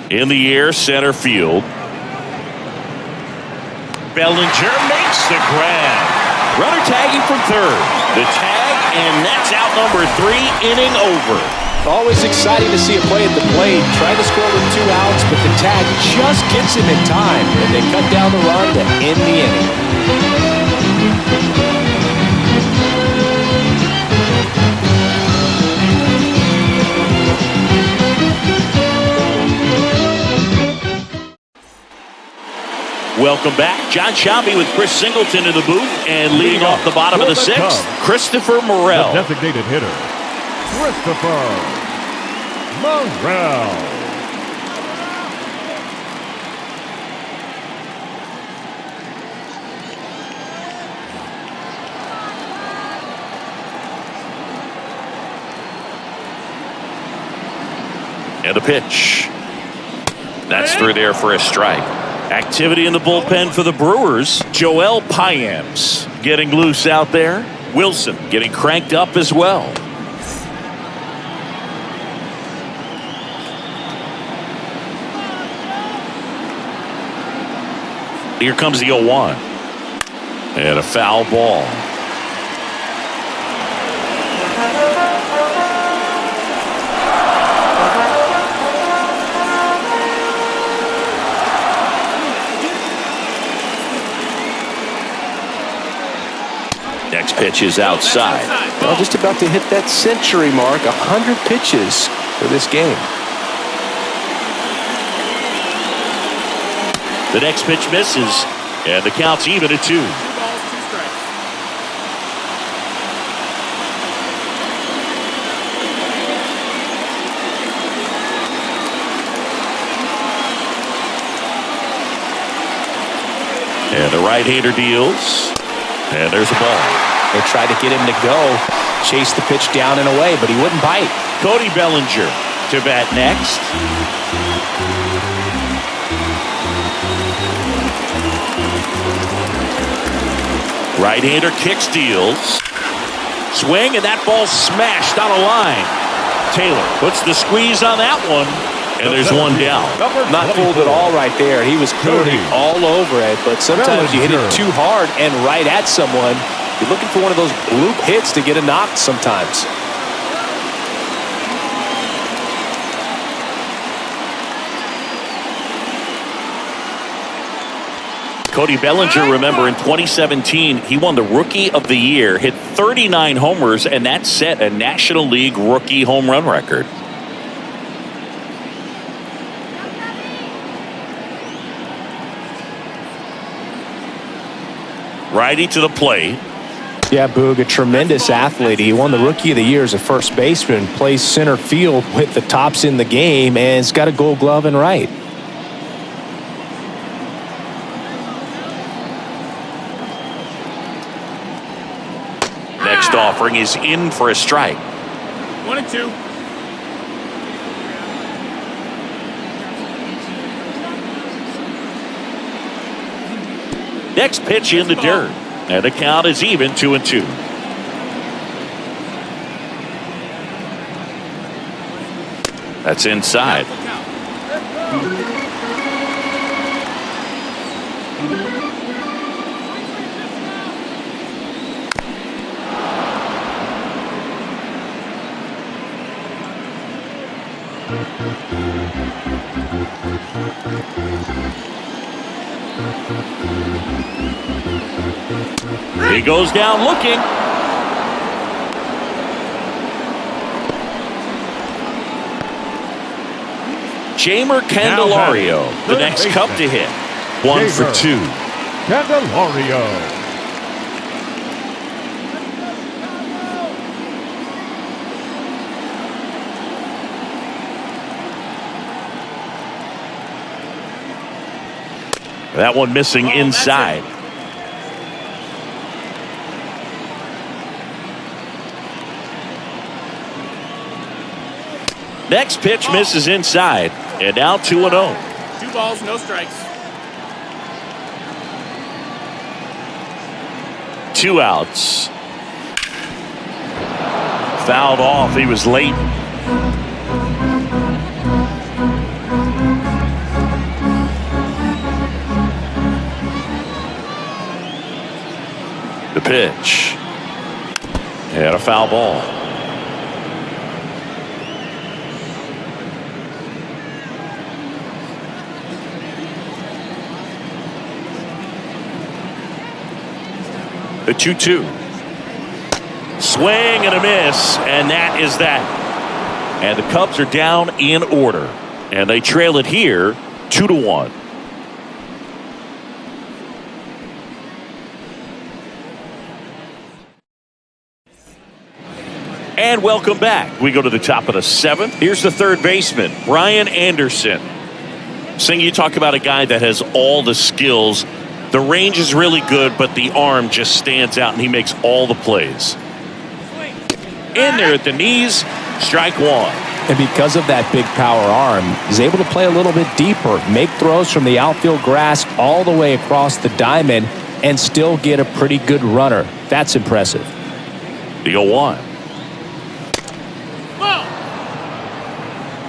In the air, center field. Bellinger makes the grab. Runner tagging from third. The tag, and that's out number 3, inning over. Always exciting to see a play at the plate. Try to score with 2 outs, but the tag just gets him in time, and they cut down the run to end the inning. Welcome back. John Sciambi with Chris Singleton in the booth, and leading off the bottom of the 6th, Christopher Morel. The designated hitter, Christopher Morel. And the pitch. That's through there for a strike. Activity in the bullpen for the Brewers. Joel Payamps getting loose out there. Wilson getting cranked up as well. Here comes the 0-1. And a foul ball. Next pitch is outside. Well, just about to hit that century mark. 100 pitches for this game. The next pitch misses, and the count's even at 2. 2 balls, 2 strikes. And the right-hander deals. And there's a ball. They tried to get him to go, chase the pitch down and away, but he wouldn't bite. Cody Bellinger to bat next. Right-hander kicks, deals. Swing, and that ball smashed on a line. Taylor puts the squeeze on that one. And there's one down. Not fooled at all right there. He was clearly all over it, but sometimes you hit it too hard and right at someone. You're looking for one of those bloop hits to get a knock sometimes. Cody Bellinger, remember, in 2017, he won the Rookie of the Year, hit 39 homers, and that set a National League rookie home run record. Righty to the plate. Yeah, Boog, a tremendous athlete. He won the Rookie of the Year as a first baseman, plays center field with the tops in the game, and has got a Gold Glove in right. Next offering is in for a strike. 1-2. Next pitch in the dirt. And the count is even 2-2. That's inside. He goes down looking. Jamer Candelario, the next cup to hit. 1 for 2. Candelario. That one missing inside. Next pitch misses inside. And now 2-0. 2 balls, no strikes. 2 outs. Fouled off. He was late. The pitch. And a foul ball. The 2-2. Swing and a miss, and that is that. And the Cubs are down in order, and they trail it here 2-1. And welcome back. We go to the top of the 7th. Here's the third baseman, Brian Anderson. Sing, you talk about a guy that has all the skills. The range is really good, but the arm just stands out, and he makes all the plays. In there at the knees, strike 1. And because of that big power arm, he's able to play a little bit deeper, make throws from the outfield grass all the way across the diamond, and still get a pretty good runner. That's impressive. The 0-1.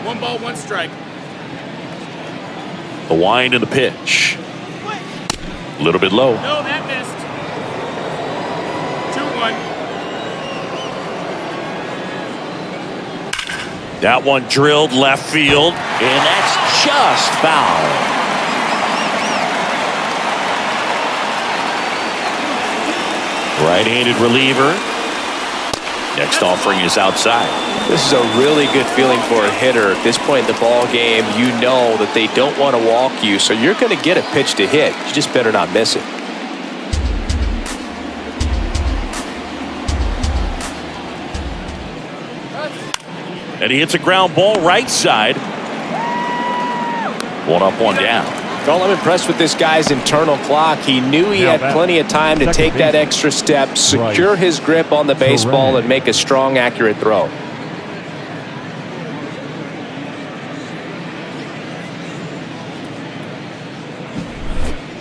1 ball, 1 strike. The wind and the pitch. A little bit low. No, that missed. 2-1. That one drilled left field, and that's just foul. Right-handed reliever. Next offering is outside. This is a really good feeling for a hitter. At this point in the ball game, you know that they don't want to walk you, so you're going to get a pitch to hit. You just better not miss it. And he hits a ground ball right side. One up, one down. Well, I'm impressed with this guy's internal clock. He knew he had plenty of time to take that extra step, secure his grip on the baseball, and make a strong, accurate throw.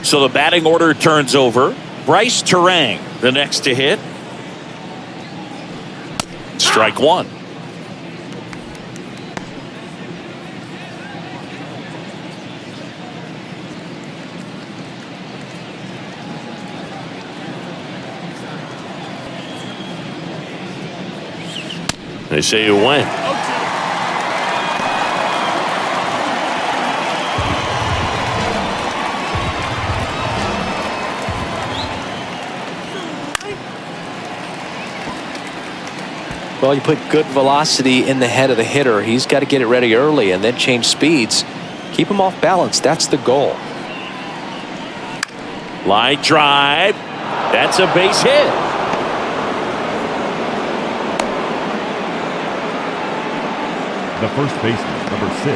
So the batting order turns over. Bryce Terang, the next to hit. Strike one. They say you win. Well, you put good velocity in the head of the hitter. He's got to get it ready early and then change speeds. Keep him off balance. That's the goal. Line drive. That's a base hit. The first baseman, number 6,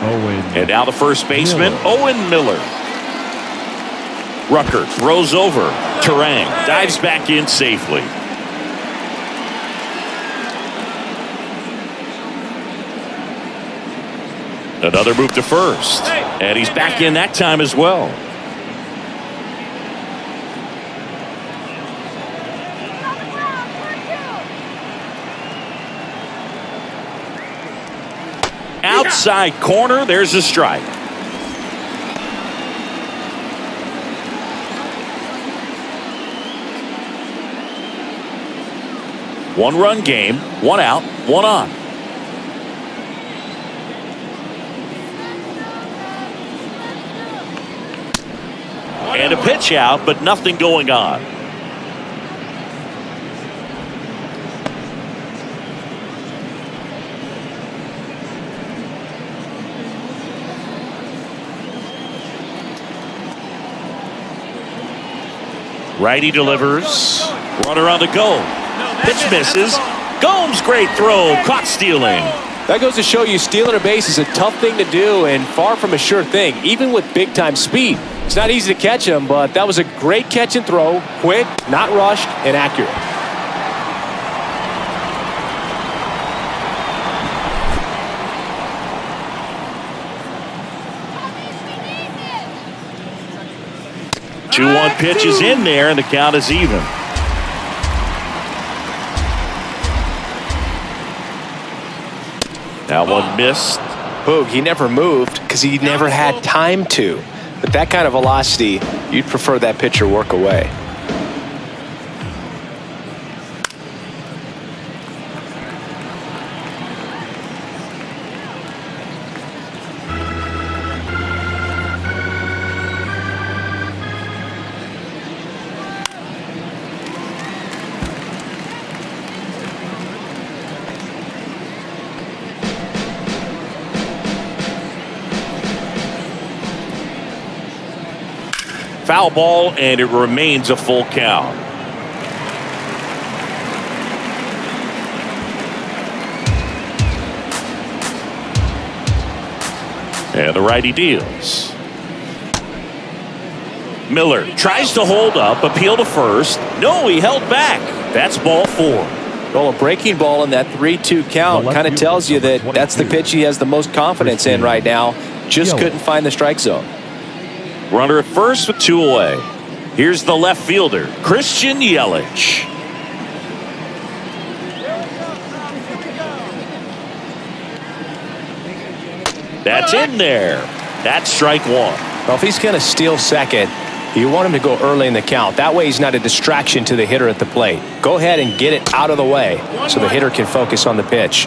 Owen. And now the first baseman, Owen Miller. Rucker throws over. Terang dives back in safely. Another move to first. And he's back in that time as well. Outside corner, there's a strike. One-run game, one out, one on. And a pitch out, but nothing going on. Righty delivers. Runner on the go. Pitch misses. Gomes, great throw. Caught stealing. That goes to show you stealing a base is a tough thing to do and far from a sure thing, even with big-time speed. It's not easy to catch him, but that was a great catch and throw. Quick, not rushed, and accurate. Two 2-1 pitch is in there, and the count is even. That one missed. Boog, he never moved because he never had time to. But that kind of velocity, you'd prefer that pitcher work away. Foul ball, and it remains a full count. And the righty deals. Miller tries to hold up, appeal to first. No, he held back. That's ball 4. Well, a breaking ball in that 3-2 count kind of tells you that that's the pitch he has the most confidence in right now. Just couldn't find the strike zone. Runner at first with 2 away. Here's the left fielder, Christian Yelich. That's in there. That's strike 1. Well, if he's going to steal second, you want him to go early in the count. That way he's not a distraction to the hitter at the plate. Go ahead and get it out of the way so the hitter can focus on the pitch.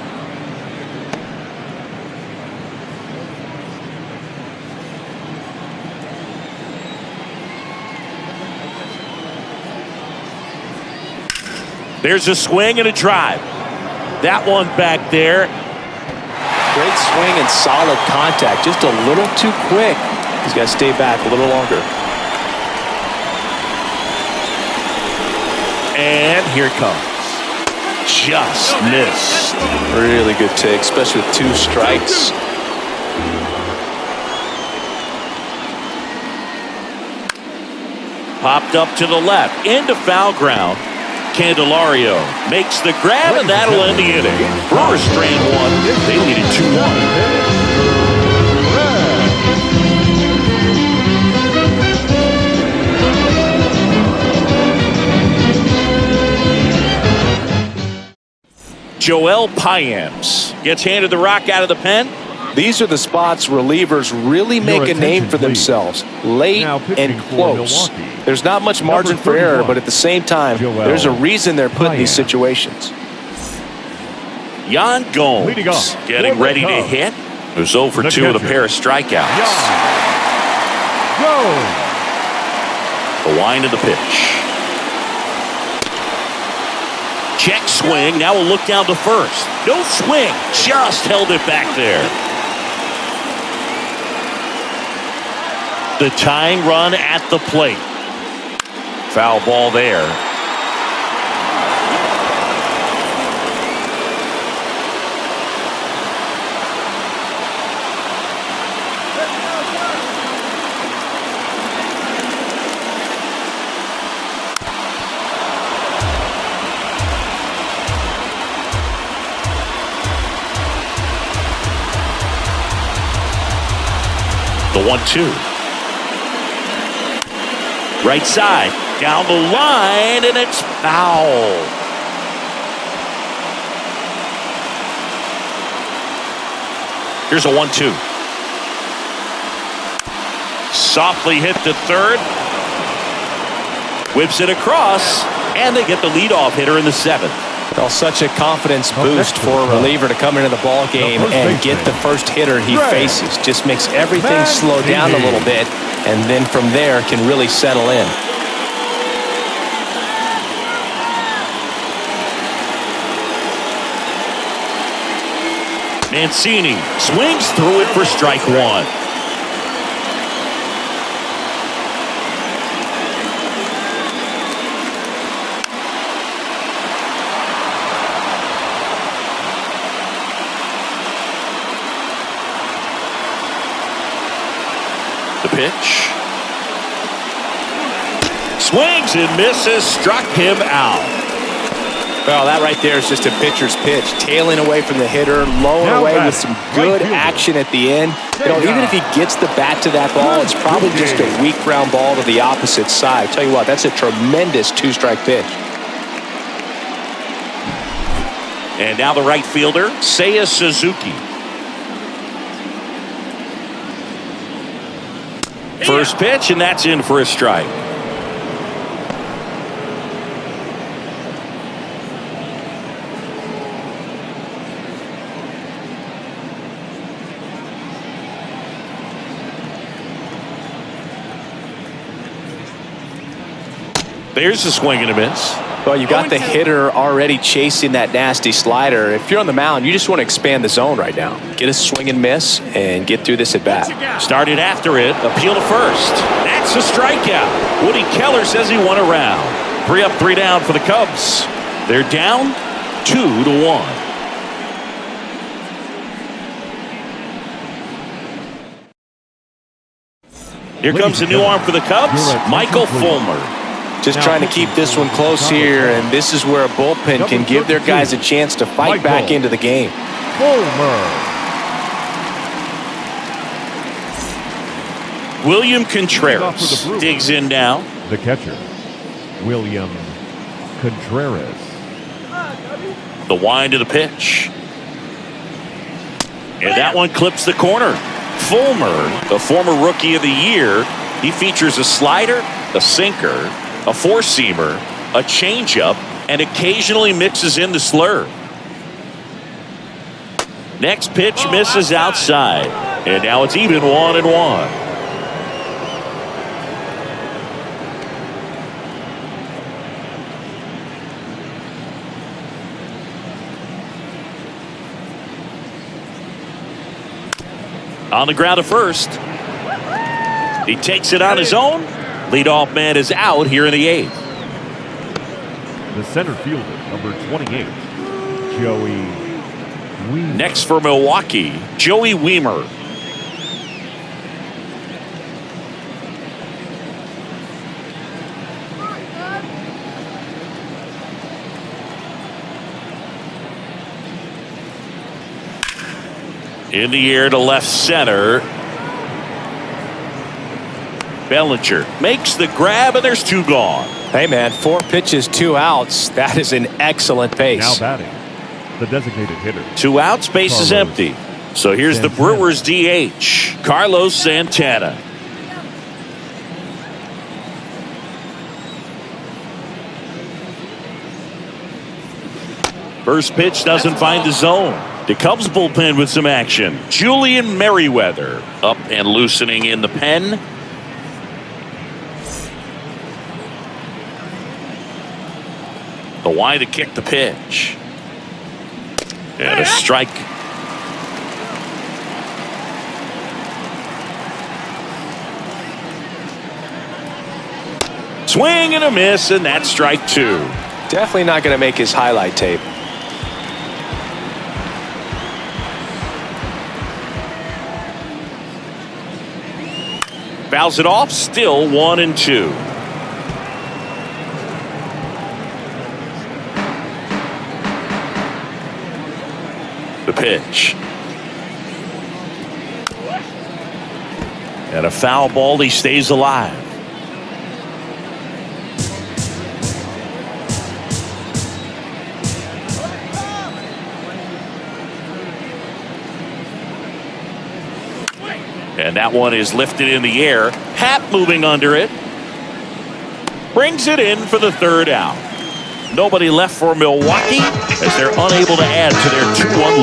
There's a swing and a drive. That one back there. Great swing and solid contact. Just a little too quick. He's got to stay back a little longer. And here it comes. Just missed. Really good take, especially with 2 strikes. Popped up to the left, into foul ground. Candelario makes the grab, and that'll end the inning. Brewers strain 1. They lead it 2-1. Joel Payams gets handed the rock out of the pen. These are the spots relievers really make a name for themselves. Late and close. There's not much margin for error, but at the same time, there's a reason they're put in these situations. Yan Gomes getting ready to hit. There's 0 for 2 with a pair of strikeouts. The wind of the pitch. Check swing. Now we'll look down to first. No swing. Just held it back there. The tying run at the plate. Foul ball there. The 1-2. Right side, down the line, and it's foul. Here's a 1-2. Softly hit to third. Whips it across, and they get the leadoff hitter in the 7th. Well, such a confidence boost for a reliever to come into the ball game and get the first hitter he faces. Just makes everything slow down a little bit, and then from there can really settle in. Mancini swings through it for strike 1. The pitch. Swings and misses, struck him out. Well, that right there is just a pitcher's pitch. Tailing away from the hitter, lowing away with some good action at the end. You know, even if he gets the bat to that ball, it's probably just a weak ground ball to the opposite side. Tell you what, that's a tremendous 2-strike pitch. And now the right fielder, Seiya Suzuki. First pitch, and that's in for a strike. There's a swing and a miss. Well, you got the hitter already chasing that nasty slider. If you're on the mound, you just want to expand the zone right now. Get a swing and miss and get through this at bat. Started after it, appeal to first. That's a strikeout. Woody Keller says he won a round. 3 up, 3 down for the Cubs. They're down 2-1. Here comes a new arm for the Cubs, Michael Fulmer. Just trying to keep this one close here, and this is where a bullpen can give their guys a chance to fight back into the game. William Contreras digs in now. The catcher, William Contreras. The wind of the pitch. And that one clips the corner. Fulmer, the former Rookie of the Year, he features a slider, a sinker, a four-seamer, a changeup, and occasionally mixes in the slurve. Next pitch misses outside, and now it's even 1-1. On the ground at first. He takes it on his own. Leadoff man is out here in the 8th. The center fielder, number 28, Joey Weimer. Next for Milwaukee, Joey Weimer. In the air to left center. Bellinger makes the grab, and there's 2 gone. Hey, man, 4 pitches, 2 outs. That is an excellent pace. Now batting, the designated hitter. 2 outs, base is empty. So here's the Brewers DH, Carlos Santana. First pitch doesn't find the zone. The Cubs bullpen with some action. Julian Merriweather up and loosening in the pen. The wide to kick the pitch. And a strike. Swing and a miss, and that's strike 2. Definitely not going to make his highlight tape. Fouls it off, still 1-2. The pitch. And a foul ball, he stays alive. And that one is lifted in the air. Happ moving under it. Brings it in for the 3rd out. Nobody left for Milwaukee as they're unable to add to their 2-1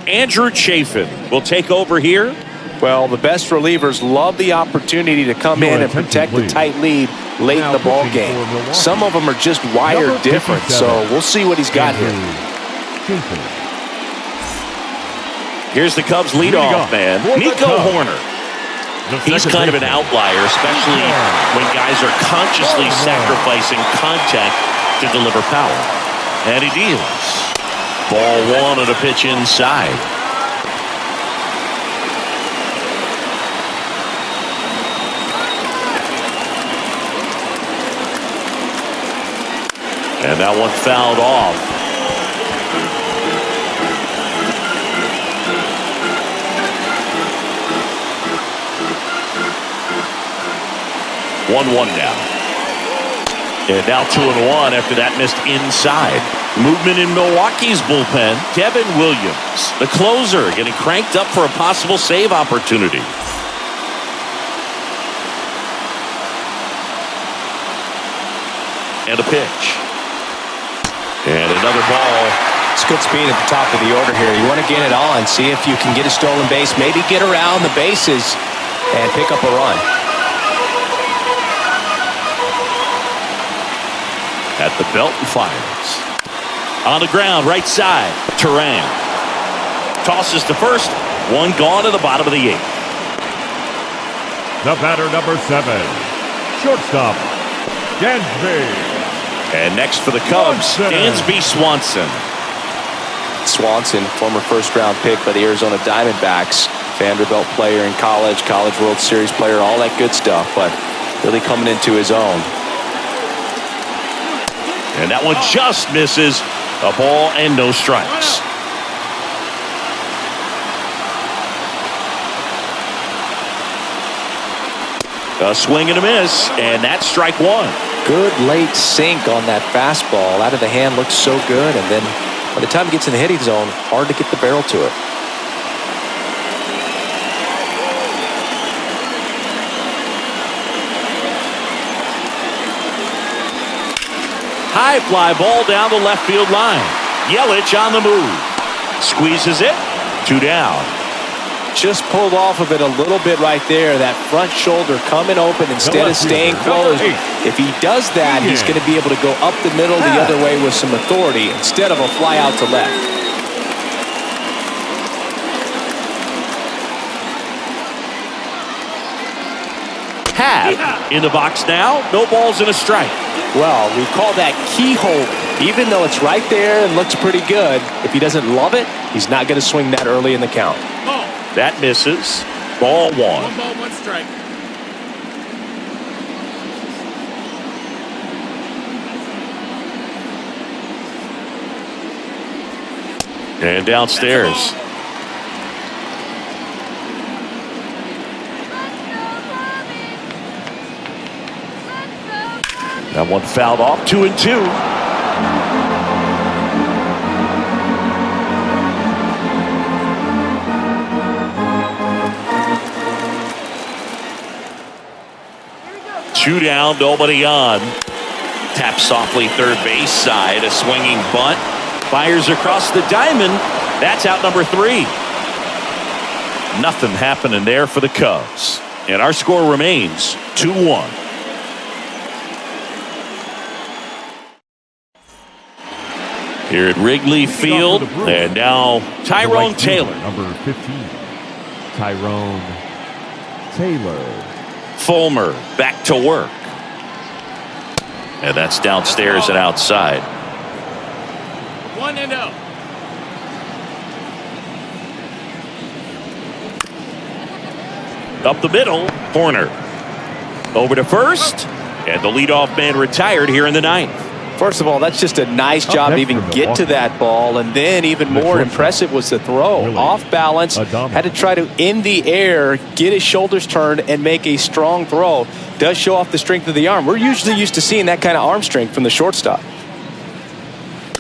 lead. Andrew Chafin will take over here. Well, the best relievers love the opportunity to come in and protect the tight lead late in the ball game. Some of them are just wired different, so we'll see what he's got here. Here's the Cubs leadoff man, Nico Horner. He's kind of an outlier, especially when guys are consciously sacrificing contact to deliver power. And he deals. Ball 1 on a pitch inside. And that one fouled off. One now. And now 2-1 after that missed inside. Movement in Milwaukee's bullpen. Devin Williams, the closer, getting cranked up for a possible save opportunity. And a pitch. And another ball. It's good speed at the top of the order here. You want to get it on, see if you can get a stolen base, maybe get around the bases and pick up a run. At the belt and fires. On the ground, right side, Turan. Tosses to first. 1 gone to the bottom of the 8th. The batter, number 7, shortstop, Dansby. And next for the Cubs, Dansby Swanson. Swanson, former first-round pick by the Arizona Diamondbacks. Vanderbilt player in college, College World Series player, all that good stuff, but really coming into his own. And that one just misses. A ball and no strikes. A swing and a miss, and that's strike 1. Good late sink on that fastball. Out of the hand looks so good, and then by the time it gets in the hitting zone, hard to get the barrel to it. High fly ball down the left field line. Yelich on the move. Squeezes it. 2 down. Just pulled off of it a little bit right there. That front shoulder coming open instead of staying closed. If he does that, he's going to be able to go up the middle the other way with some authority instead of a fly out to left. In the box now, no balls and a strike. Well, we call that keyhole. Even though it's right there and looks pretty good, if he doesn't love it, he's not going to swing that early in the count. Ball. That misses. Ball one. 1 ball, 1 strike. And downstairs. That one fouled off. 2-2. Two down, nobody on. Tap softly third base side. A swinging bunt. Fires across the diamond. That's out number 3. Nothing happening there for the Cubs. And our score remains 2-1. Here at Wrigley Field, and now Tyrone Taylor. Number 15, Tyrone Taylor. Fulmer back to work. And that's downstairs and outside. 1-0. Up the middle, Horner. Over to first, and the leadoff man retired here in the 9th. First of all, that's just a nice job to even get to that ball. And then even more impressive was the throw. Off balance, had to try to, in the air, get his shoulders turned and make a strong throw. Does show off the strength of the arm. We're usually used to seeing that kind of arm strength from the shortstop.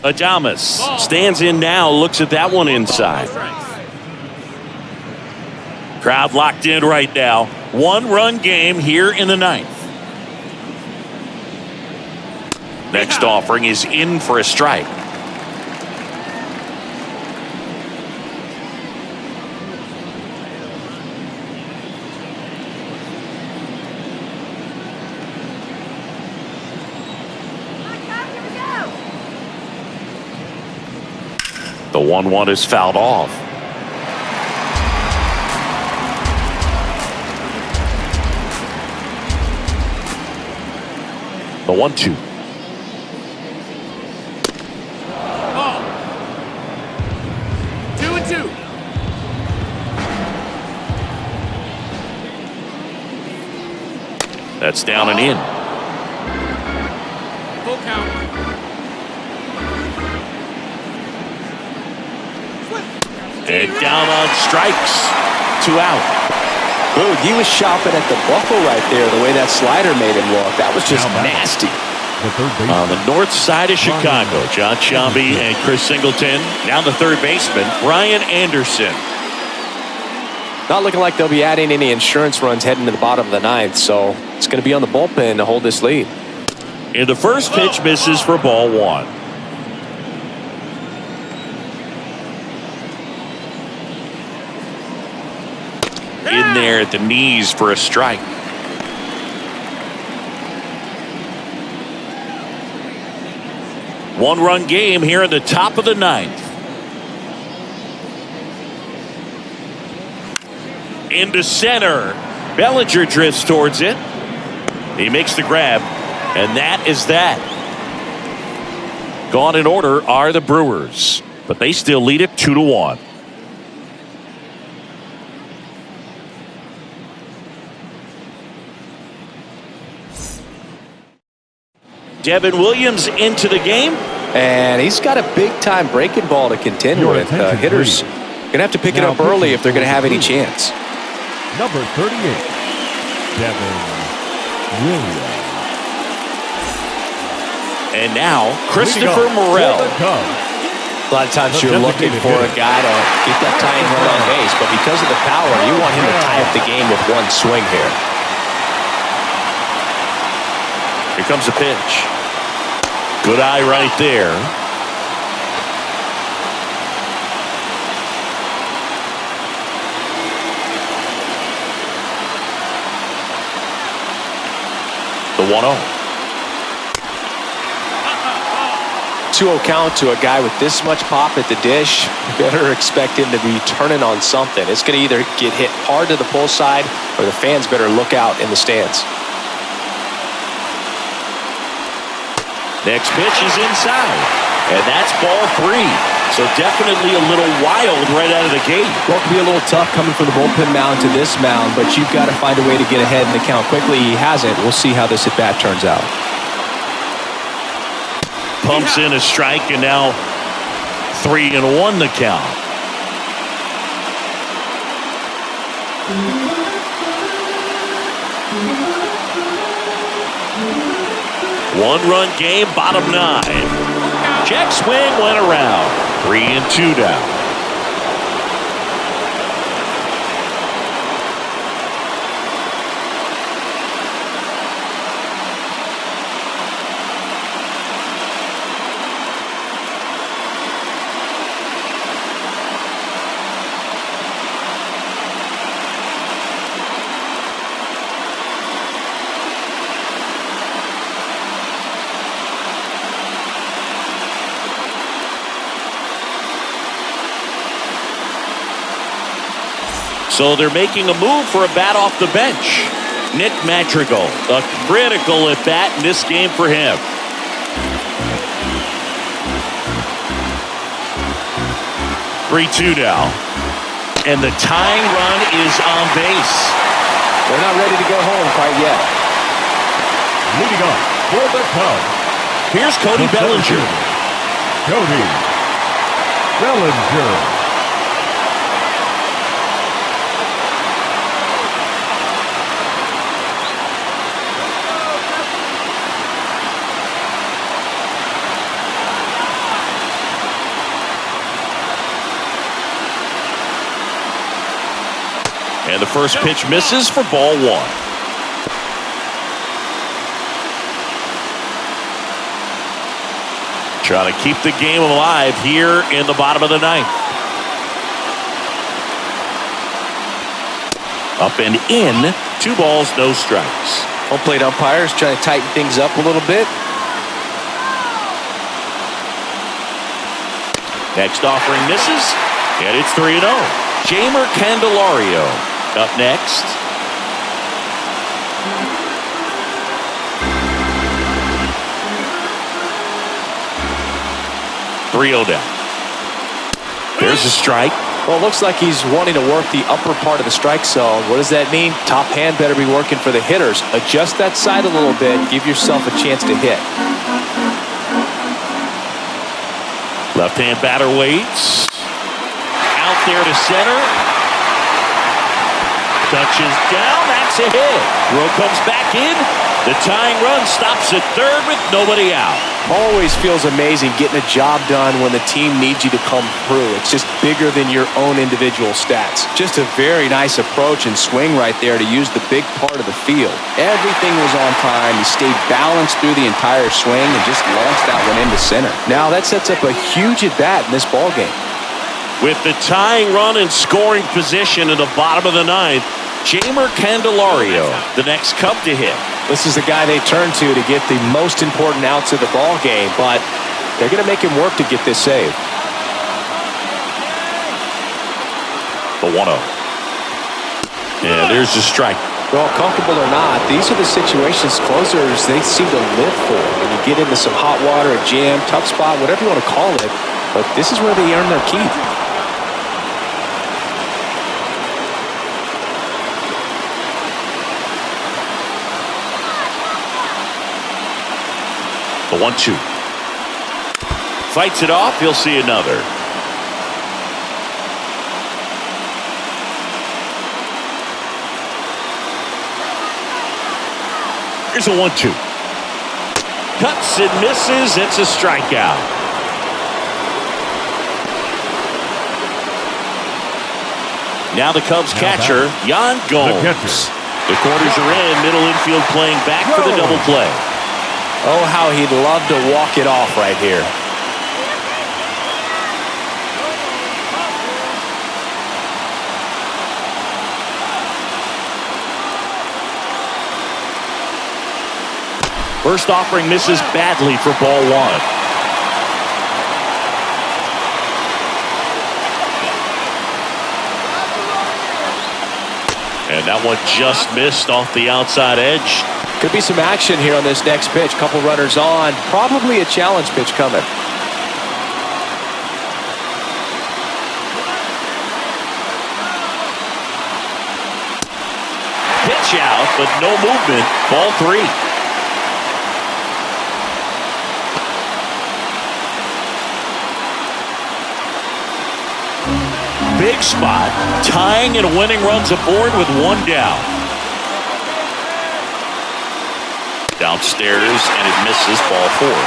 Adames stands in now, looks at that one inside. Crowd locked in right now. 1-run game here in the 9th. Next offering is in for a strike. The 1-1 is fouled off. The 1-2. Ball. 2-2. That's down and in. Full count. And down on strikes. 2 out. Boog, he was shopping at the buckle right there, the way that slider made him look. That was just nasty. On the north side of Chicago, John Sciambi and Chris Singleton. Now the third baseman, Brian Anderson. Not looking like they'll be adding any insurance runs heading to the bottom of the 9th, so it's going to be on the bullpen to hold this lead. And the first pitch misses for ball 1. In there at the knees for a strike. One-run game here in the top of the 9th. Into center. Bellinger drifts towards it. He makes the grab, and that is that. Gone in order are the Brewers, but they still lead it 2-1. Devin Williams into the game. And he's got a big-time breaking ball to contend with. Hitters going to have to pick it up early if they're going to have any chance. Number 38, Devin Williams. And now, Christopher Morel. A lot of times you're looking for a guy to get that tying run on base, but because of the power, you want him to tie up the game with one swing here. Here comes a pitch. Good eye right there. The 1-0. 2-0 count to a guy with this much pop at the dish. You better expect him to be turning on something. It's going to either get hit hard to the pull side or the fans better look out in the stands. Next pitch is inside, and that's ball 3. So definitely a little wild right out of the gate. Well, it can be a little tough coming from the bullpen mound to this mound, but you've got to find a way to get ahead in the count quickly. He hasn't. We'll see how this at-bat turns out. Pumps in a strike, and now 3-1 the count. One-run game, bottom 9. Check swing went around. 3-2 down. So they're making a move for a bat off the bench. Nick Madrigal, a critical at bat in this game for him. (3-2) now. And the tying run is on base. They're not ready to go home quite yet. Leading off for the Cubs. Here's Cody Bellinger. Cody Bellinger. And the first pitch misses for ball 1. Trying to keep the game alive here in the bottom of the 9th. Up and in. 2 balls, no strikes. Home plate umpires trying to tighten things up a little bit. Next offering misses, and it's 3-0. Jamer Candelario up next. (3-0) down. There's a strike. Well, it looks like he's wanting to work the upper part of the strike zone. What does that mean? Top hand better be working for the hitters. Adjust that side a little bit. Give yourself a chance to hit. Left-hand batter waits. Out there to center. Touches down. That's a hit. Throw comes back in. The tying run stops at third with nobody out. Always feels amazing getting a job done when the team needs you to come through. It's just bigger than your own individual stats. Just a very nice approach and swing right there to use the big part of the field. Everything was on time. He stayed balanced through the entire swing and just launched that one into center. Now that sets up a huge at-bat in this ballgame. With the tying run in scoring position in the bottom of the 9th, Jamer Candelario, the next Cub to hit. This is the guy they turn to get the most important outs of the ball game, but they're going to make him work to get this save. The 1-0. And there's the strike. Well, comfortable or not, these are the situations closers they seem to live for. When you get into some hot water, a jam, tough spot, whatever you want to call it, but this is where they earn their keep. The 1-2. Fights it off. He'll see another. Here's a 1-2. Cuts and misses. It's a strikeout. Now the Cubs catcher, Yan Gomes. The corners are in. Middle infield playing back for the double play. Oh, how he'd love to walk it off right here. First offering misses badly for ball one. And that one just missed off the outside edge. Could be some action here on this next pitch. Couple runners on. Probably a challenge pitch coming. Pitch out, but no movement. Ball three. Big spot. Tying and winning runs aboard with one down. Downstairs, and it misses ball four.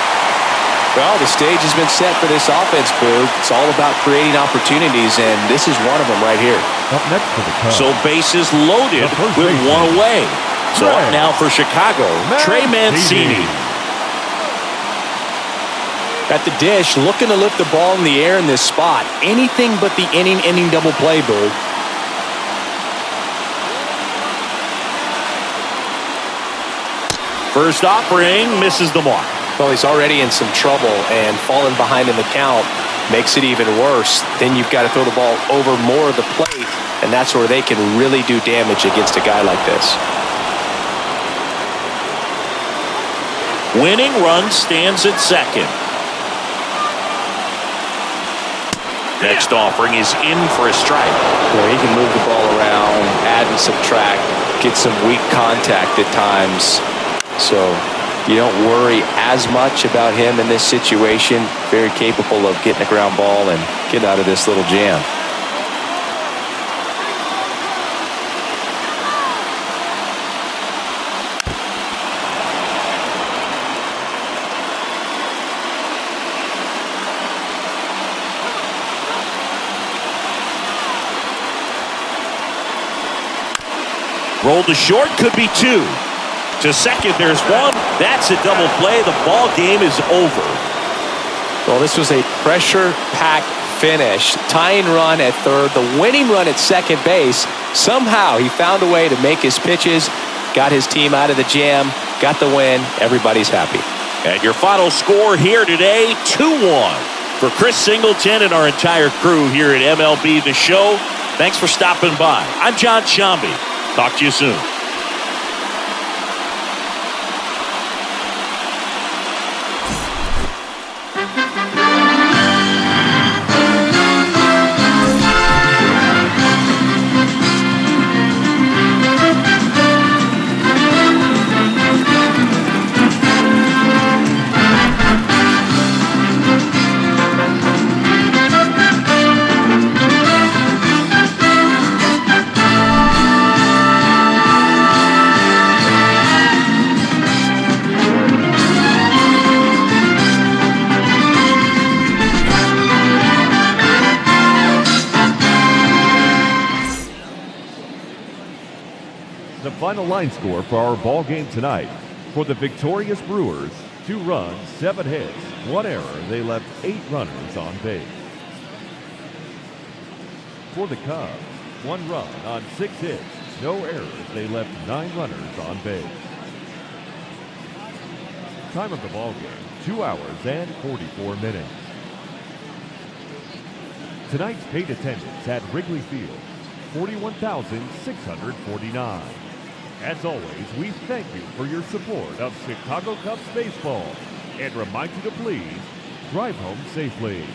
Well, the stage has been set for this offense, Boog. It's all about creating opportunities, and this is one of them right here. Up next for the Cubs. So bases loaded with one away. So up now for Chicago, Trey Mancini. At the dish, looking to lift the ball in the air in this spot. Anything but the inning double play, Boog. First offering misses the mark. Well, he's already in some trouble, and falling behind in the count makes it even worse. Then you've got to throw the ball over more of the plate, and that's where they can really do damage against a guy like this. Winning run stands at second. Next offering is in for a strike. Well, he can move the ball around, add and subtract, get some weak contact at times. So you don't worry as much about him in this situation. Very capable of getting a ground ball and getting out of this little jam. Roll to short, could be two. To second, there's one. That's a double play. The ball game is over. Well, this was a pressure-packed finish. Tying run at third, the winning run at second base. Somehow he found a way to make his pitches, got his team out of the jam, got the win. Everybody's happy. And your final score here today, 2-1. For Chris Singleton and our entire crew here at MLB The Show, thanks for stopping by. I'm John Shambi. Talk to you soon. The final line score for our ball game tonight. For the victorious Brewers, 2 runs, 7 hits, 1 error. They left 8 runners on base. For the Cubs, 1 run on 6 hits, no errors. They left 9 runners on base. Time of the ball game, 2 hours and 44 minutes. Tonight's paid attendance at Wrigley Field, 41,649. As always, we thank you for your support of Chicago Cubs baseball and remind you to please drive home safely.